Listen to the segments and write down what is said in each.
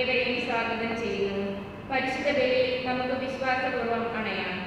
ഏവരെയും സ്വാഗതം ചെയ്യുന്നു. പരിശുദ്ധ ബലിയിൽ നമുക്ക് വിശ്വാസപൂർവ്വം അണയാം.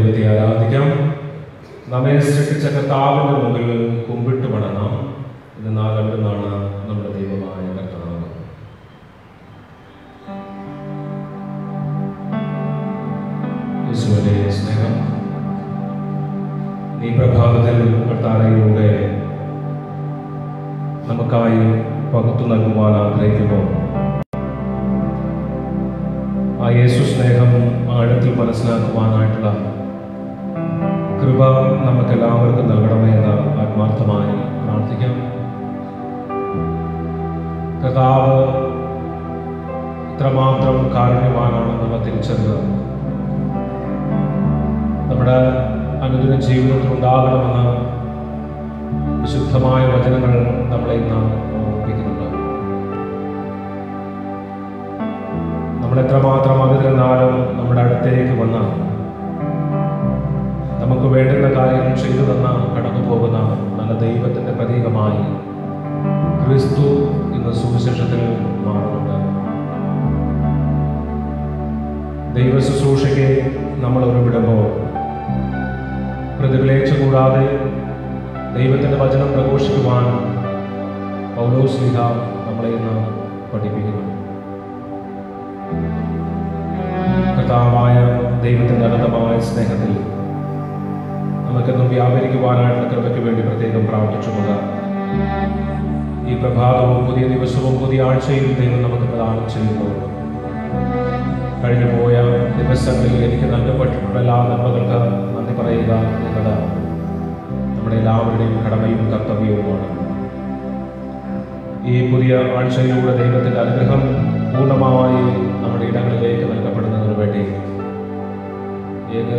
ദൈവത്തെ ആരാധിക്കാം. നമ്മെ സൃഷ്ടിച്ച കർത്താവിൻ്റെ മുമ്പിൽ കുമ്പിട്ട് മടങ്ങാം. ഇത് നാലെവിടുന്നാണ് നമ്മുടെ ദൈവമായ കർത്താവ്. യേശുവിൻ്റെ സ്നേഹം ഈ പ്രഭാതത്തിൽ കർത്താവിലൂടെ നമുക്കായി പകുത്തു നൽകുവാൻ ആഗ്രഹിക്കുന്നു. ആ യേശു സ്നേഹം ആഴത്തിൽ മനസ്സിലാക്കുവാനായിട്ടുള്ള കൃപ നമുക്കെല്ലാവർക്കും നൽകണമെന്ന് ആത്മാർത്ഥമായി പ്രാർത്ഥിക്കാം. കർത്താവ് ഇത്രമാത്രം കാരുണ്യവാനാണെന്നുള്ള തിരിച്ചറിവ് നമ്മുടെ അനുദിന ജീവിതത്തിൽ ഉണ്ടാകണമെന്ന് വിശുദ്ധമായ വചനങ്ങൾ നമ്മളെ ഇന്ന് ഓർമ്മിപ്പിക്കുന്നുണ്ട്. നമ്മളെത്രമാത്രം അതിരുന്നാലും നമ്മുടെ അടുത്തേക്ക് വന്ന് നമുക്ക് വേണ്ടുന്ന കാര്യങ്ങൾ ചെയ്തു തന്ന കടന്നു പോകുന്ന നല്ല ദൈവത്തിൻ്റെ പ്രതീകമായി ക്രിസ്തു ഇന്ന് സുവിശേഷത്തിൽ മാറുന്നുണ്ട്. ദൈവ ശുശ്രൂഷയ്ക്ക് നമ്മൾ ഉറവിടുമ്പോൾ പ്രതിഫലേച്ഛ കൂടാതെ ദൈവത്തിൻ്റെ വചനം പ്രഘോഷിക്കുവാൻ പൗലോസ്ലീഹ നമ്മളെ ഇന്ന് പഠിപ്പിക്കുന്നു. കർത്താവായ ദൈവത്തിൻ്റെ അനന്തമായ സ്നേഹത്തിൽ നമുക്കെന്നും വ്യാപരിക്കുവാനായിട്ടുള്ള കൃപയ്ക്ക് വേണ്ടി പ്രത്യേകം പ്രാർത്ഥിച്ചുകൊണ്ട് ഈ പ്രഭാതവും പുതിയ ദിവസവും പുതിയ ആഴ്ചയും ദൈവം നമുക്ക് പ്രദാനം ചെയ്യുമ്പോൾ കഴിഞ്ഞു പോയ ദിവസങ്ങളിൽ എനിക്ക് നൽകപ്പെട്ടിട്ടുള്ള എല്ലാ നന്മകൾക്ക് നന്ദി പറയുക എന്നത് നമ്മുടെ എല്ലാവരുടെയും കടമയും കർത്തവ്യവുമാണ്. ഈ പുതിയ ആഴ്ചയിലൂടെ ദൈവത്തിൻ്റെ അനുഗ്രഹം പൂർണ്ണമായി നമ്മുടെ ഇടങ്ങളിലേക്ക് നൽകപ്പെടുന്നതിന് വേണ്ടി ഏക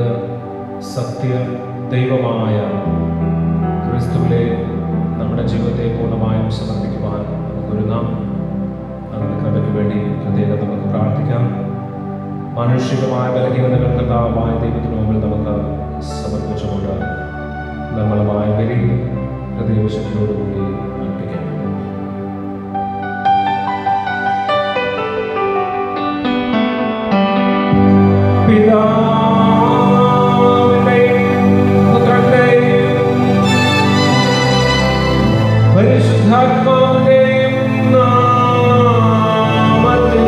സത്യ ദൈവമായ ക്രിസ്തുവിലെ നമ്മുടെ ജീവിതത്തെ പൂർണ്ണമായും സമർപ്പിക്കുവാൻ നമുക്കൊരുങ്ങാം. അതിൻ്റെ കൃപയ്ക്ക് വേണ്ടി പ്രത്യേകം നമുക്ക് പ്രാർത്ഥിക്കാം. മാനുഷികമായ ബലഹീനതകൾ കർത്താവായ ദൈവത്തിന് മുമ്പിൽ നമുക്ക് സമർപ്പിച്ചുകൊണ്ട് നിർമ്മലമായ ബലി ഹൃദയവിശുദ്ധിയോടുകൂടി അർപ്പിക്കാം. പരിശുദ്ധാത്മാവിന്റെയും നാമത്തിൽ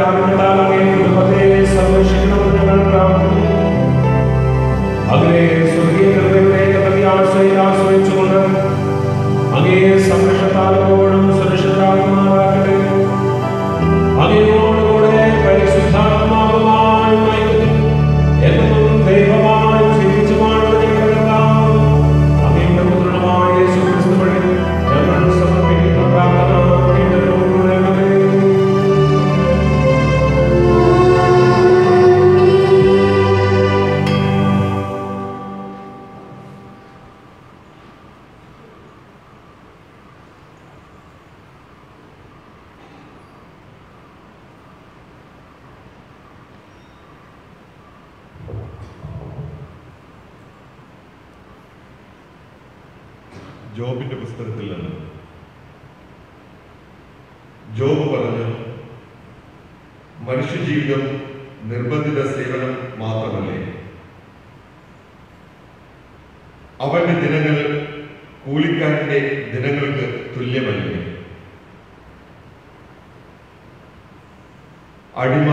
കാരണത്താൽ അങ്ങേ കുടുംബത്തെ സംരക്ഷിക്കണമെന്ന് ഞങ്ങൾ പ്രാർത്ഥിക്കുന്നു. അങ്ങേ സ്വർഗീയ കൃപയുടെ കൃപയാശ്രയിൽ ആശ്രയിച്ചുകൊണ്ട് അങ്ങേ സംരക്ഷണത്താലോടും സുരക്ഷിതരാകുമാറാകട്ടെ. അങ്ങയോടുകൂടെ പരിശുദ്ധാത്മാവുമായി എന്നും ദൈവമായി ജീവിച്ചുമാണ് ഞങ്ങളുടെ കർത്താവ്. അങ്ങയുടെ പുത്രനായ യേശുക്രിസ്തു വഴി ഞങ്ങൾ സമർപ്പിക്കുന്ന പ്രാർത്ഥന കേട്ടരുളണമേ. ജോബിന്റെ പുസ്തകത്തിൽ നിന്ന് ജോബ് പറഞ്ഞു, മനുഷ്യജീവിതം നിർബന്ധിത സേവനം മാത്രമല്ലേ? അവന്റെ ദിനങ്ങൾ കൂലിക്കാരന്റെ ദിനങ്ങൾക്ക് തുല്യമല്ലേ? അടിമ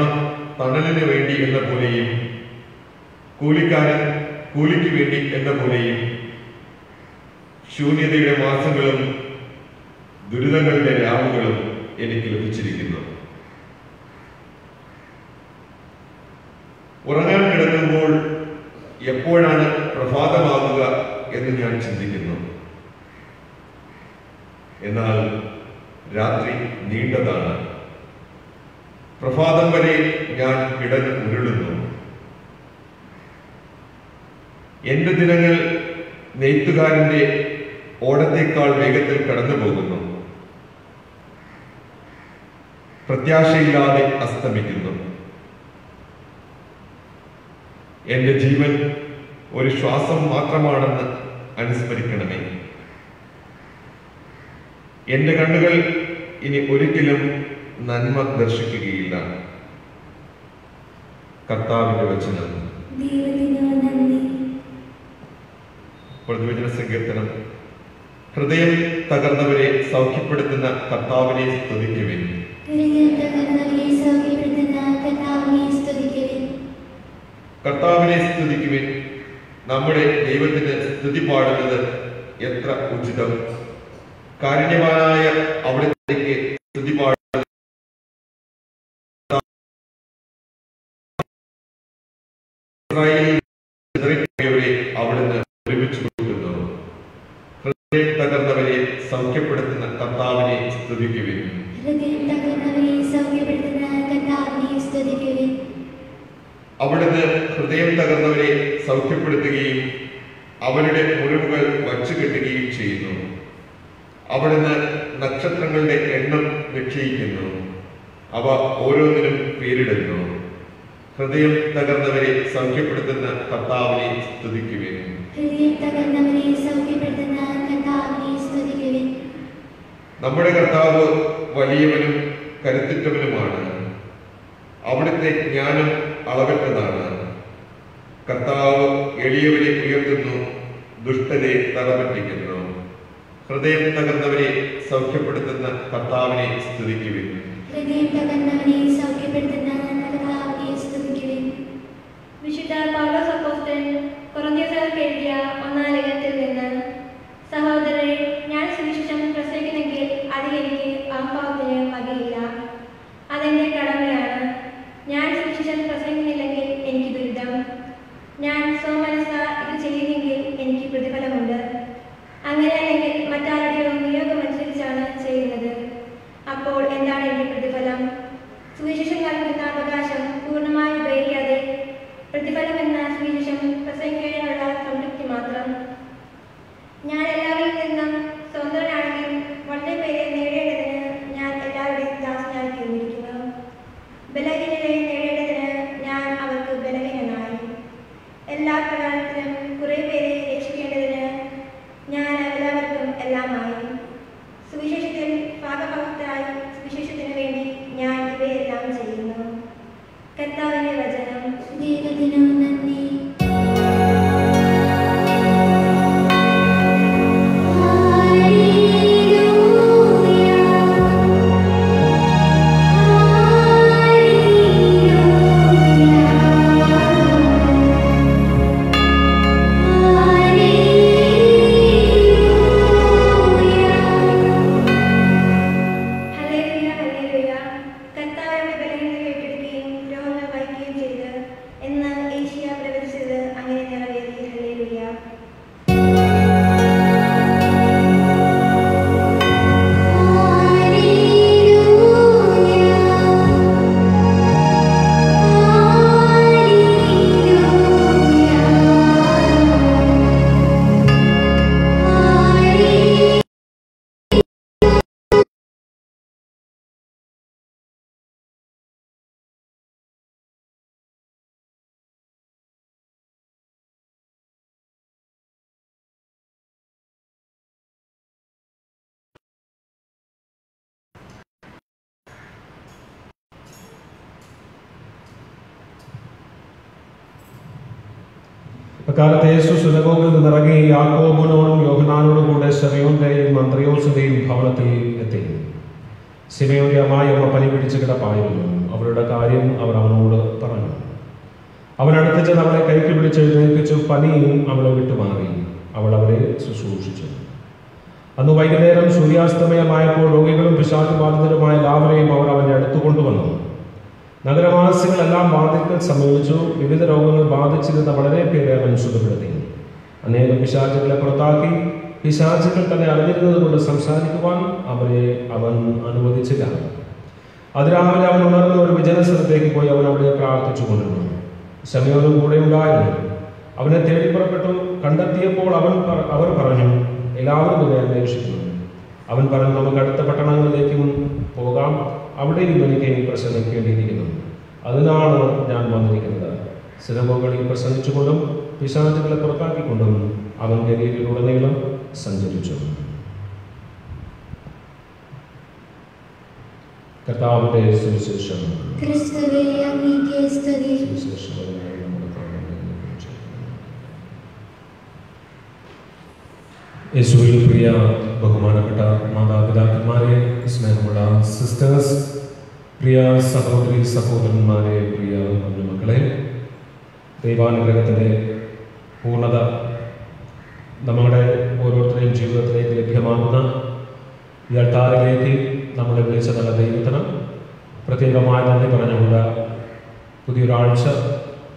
തണലിന് വേണ്ടി എന്ന പോലെയും കൂലിക്കാരൻ കൂലിക്ക് വേണ്ടി എന്ന പോലെയും ശൂന്യതയുടെ മാസങ്ങളും ദുരിതങ്ങളുടെ രാവുകളും എനിക്ക് ലഭിച്ചിരിക്കുന്നു. ഉറങ്ങാൻ കിടക്കുമ്പോൾ എപ്പോഴാണ് പ്രഭാതമാകുക എന്ന് ഞാൻ ചിന്തിക്കുന്നു. എന്നാൽ രാത്രി നീണ്ടതാണ്. പ്രഭാതം വരെ ഞാൻ കിടന്ന് ഉരുളുന്നു. എന്റെ ദിനങ്ങൾ നെയ്ത്തുകാരന്റെ ഓടത്തേക്കാൾ വേഗത്തിൽ കടന്നു പോകുന്നു. പ്രത്യാശയില്ലാതെ അസ്തമിക്കുന്നു. എന്റെ ജീവൻ ഒരു ശ്വാസം മാത്രമാണെന്ന് അനുസ്മരിക്കണമേ. എന്റെ കണ്ണുകൾ ഇനി ഒരിക്കലും നന്മ ദർശിക്കുകയില്ല. കർത്താവിന്റെ വചനം. പ്രതിവചന സങ്കീർത്തനം. ഹൃദയം തകർന്നവരെ സൗഖ്യപ്പെടുത്തുന്ന കർത്താവിനെ സ്തുതിക്കുവിൻ. കർത്താവിനെ സ്തുതിക്കുവിൻ. നമ്മുടെ ദൈവത്തിന് സ്തുതി പാടുന്നത് എത്ര ഉചിതം. കാരുണ്യവാനായ അവിടത്തേക്ക് സ്തുതി പാടുന്നത് ഇസ്രായേലിൽ അവിടുന്ന് ഒരുമിച്ച് കൊടുക്കുന്നു. ഹൃദയം തകർന്നവരെ സൗഖ്യപ്പെടുത്തുന്ന കർത്താവിനെ സ്തുതിക്കുവിൻ. അവിടുന്ന് ഹൃദയം തകർന്നവരെ സൗഖ്യപ്പെടുത്തുകയും അവരുടെ മുറിവുകൾ വച്ചുകെട്ടുകയും ചെയ്യുന്നു. അവിടുന്ന് നക്ഷത്രങ്ങളുടെ എണ്ണം നിശ്ചയിക്കുന്നു. അവ ഓരോന്നിനും പേരിടുന്നു. ഹൃദയം തകർന്നവരെ സൗഖ്യപ്പെടുത്തുന്ന കർത്താവിനെ സ്തുതിക്കുവിൻ. നമ്മുടെ കർത്താവ് വലിയവനും കരുത്തുറ്റവനുമാണ്. അവിടുത്തെ ജ്ഞാനം അളവറ്റതാണ്. കർത്താവ് എളിയവരെ ഉയർത്തുന്നു, ദുഷ്ടരെ തറപറ്റിക്കുന്നു. ഹൃദയം തകർന്നവരെ സൗഖ്യപ്പെടുത്തുന്ന കർത്താവിനെ സ്തുതിക്കുവിൻ. വിശുദ്ധ പൗലോസ് അപ്പോസ്തലൻ കൊരിന്ത്യർക്കാർക്ക് എഴുതിയ 1-ാം ലേഖനത്തിൽ നിന്ന്, സഹോദരരെ, ഞാൻ സുവിശേഷം പ്രസംഗിക്കുന്നെങ്കിൽ അതിൽ എനിക്ക് അഹംഭാവത്തിന് വകയില്ല. അതെന്റെ കടമയാണ്. ഞാൻ സുവിശേഷം പ്രസംഗിക്കുന്നില്ലെങ്കിൽ എനിക്ക് ദുരിതം. ഞാൻ സ്വമനസ്സ ഇത് ചെയ്യുന്നെങ്കിൽ എനിക്ക് പ്രതിഫലമുണ്ട്. അങ്ങനെയല്ലെങ്കിൽ മറ്റാരുടെയോ നിയോഗമനുസരിച്ചാണ് ചെയ്യുന്നത്. അപ്പോൾ എന്താണ് എന്റെ പ്രതിഫലം? സുവിശേഷം നൽകുന്ന അക്കാലത്ത് യേശു സുനഗോഗിൽ നിന്നിറങ്ങി യാക്കോബിനോടും യോഹന്നാനോടും കൂടെ ശെമയോന്റെയും അന്ത്രയോസിന്റെയും ഭവനത്തിൽ എത്തി. ശിമയോന്റെ അമ്മായിയമ്മ പനി പിടിച്ച് കിടപ്പായിരുന്നു. അവളുടെ കാര്യം അവർ അവനോട് പറഞ്ഞു. അവൻ അടുത്ത് ചെന്ന് അവളെ കൈക്ക് പിടിച്ച് എഴുന്നേൽപ്പിച്ചു. പനിയും അവളെ വിട്ടുമാറി. അവൾ അവരെ ശുശ്രൂഷിച്ചു. അന്ന് വൈകുന്നേരം സൂര്യാസ്തമയമായപ്പോൾ രോഗികളും പിശാചുബാധിതരുമായ എല്ലാവരെയും അവർ അവൻ്റെ അടുത്ത് കൊണ്ടുവന്നു. നഗരവാസികളെല്ലാം വാതിൽക്കൽ സമ്മേളിച്ചു. വിവിധ രോഗങ്ങൾ ബാധിച്ചിരുന്ന വളരെ പേരെ അവൻ സുഖപ്പെടുത്തി. അനേകം പിശാചുകളെ പുറത്താക്കി. പിശാചുകൾ തന്നെ അറിഞ്ഞിരുന്നത് കൊണ്ട് സംസാരിക്കുവാൻ അവരെ അവൻ അനുവദിച്ചില്ല. അതിരാവിലെ അവൻ ഉണർന്ന് ഒരു വിജന സ്ഥലത്തേക്ക് പോയി അവൻ അവിടെ പ്രാർത്ഥിച്ചു കൊണ്ടിരുന്നു. ശമയോനും കൂടെ ഉണ്ടായിരുന്നു. അവനെ തേടി പുറപ്പെട്ടു. കണ്ടെത്തിയപ്പോൾ അവർ പറഞ്ഞു, എല്ലാവരും ഇവനെ അന്വേഷിക്കുന്നു. അവൻ പറഞ്ഞു, നമുക്ക് അടുത്ത പട്ടണങ്ങളിലേക്കും പോകാം, അവിടെയും എനിക്ക് പ്രസംഗിക്കേണ്ടിയിരിക്കുന്നു. അതിനാണ് ഞാൻ വന്നിരിക്കുന്നത്. സിനഗോഗുകളിൽ പ്രസംഗിച്ചുകൊണ്ടും പിശാചുകളെ പുറത്താക്കിക്കൊണ്ടും അവൻ ഗലീലയിലുടനീളം സഞ്ചരിച്ചു. കർത്താവിന്റെ സുവിശേഷം. ക്രിസ്തുവേ അങ്ങേക്ക് സ്തുതി. യേശുവിൽ പ്രിയ ബഹുമാനപ്പെട്ട മാതാപിതാക്കന്മാരെ, സ്നേഹമുള്ള സിസ്റ്റേഴ്സ്, പ്രിയ സഹോദരി സഹോദരന്മാരെ, പ്രിയ മക്കളെ, ദൈവാനുഗ്രഹത്തിൻ്റെ പൂർണ്ണത നമ്മുടെ ഓരോരുത്തരുടെയും ജീവിതത്തിലേക്ക് ലഭ്യമാകുന്ന ഈ അൾത്താരിലേക്ക് നമ്മളെ വിളിച്ച നല്ല ദൈവത്തിന് പ്രത്യേകമായ നന്ദി പറഞ്ഞുകൊണ്ട് പുതിയൊരാഴ്ച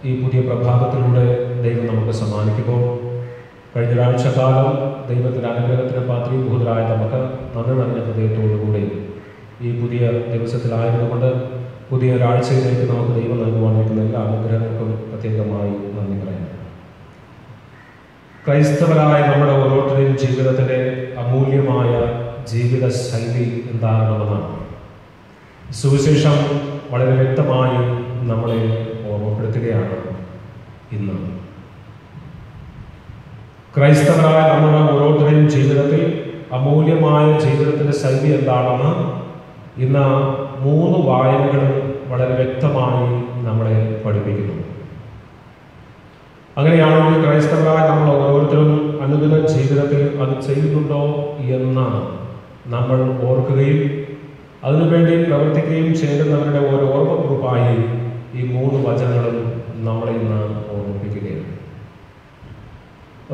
ഈ പുതിയ പ്രഭാതത്തിലൂടെ ദൈവം നമുക്ക് സമ്മാനിക്കുമ്പോൾ കഴിഞ്ഞ ഒരാഴ്ചക്കാലം ദൈവത്തിൻ്റെ അനുഗ്രഹത്തിന് പാത്രീഭൂതരായ നമുക്ക് നന്ദി നിറഞ്ഞ ഹൃദയത്തോടുകൂടി ഈ പുതിയ ദിവസത്തിലായിരുന്നുകൊണ്ട് പുതിയ ഒരാഴ്ചയിലേക്ക് നമുക്ക് ദൈവം നൽകുവാൻ വയ്ക്കുന്ന എല്ലാ അനുഗ്രഹങ്ങൾക്കും പ്രത്യേകമായി നന്ദി പറയാം. ക്രൈസ്തവരായ നമ്മുടെ ഓരോരുത്തരുടെയും ജീവിതത്തിൻ്റെ അമൂല്യമായ ജീവിത ശൈലി എന്താകണമെന്നാണ് സുവിശേഷം വളരെ വ്യക്തമായി നമ്മളെ ഓർമ്മപ്പെടുത്തുകയാണ്. ഇന്ന് ക്രൈസ്തവരായ നമ്മുടെ ഓരോരുത്തരുടെയും ജീവിതത്തിൽ അമൂല്യമായ ജീവിതത്തിൻ്റെ ശൈലി എന്താണെന്ന് ഇന്ന് 3 വായനകളും വളരെ വ്യക്തമായി നമ്മളെ പഠിപ്പിക്കുന്നു. അങ്ങനെയാണെങ്കിൽ ക്രൈസ്തവരായ നമ്മൾ ഓരോരുത്തരും അനുദിന ജീവിതത്തിൽ അത് ചെയ്യുന്നുണ്ടോ എന്ന് നമ്മൾ ഓർക്കുകയും അതിനുവേണ്ടി പ്രവർത്തിക്കുകയും ചെയ്യുന്നവരുടെ ഓരോ ഓർമ്മക്കുറിപ്പായി ഈ 3 വചനങ്ങളും നമ്മളെ ഇന്ന് ഓർമ്മിപ്പിക്കുകയാണ്.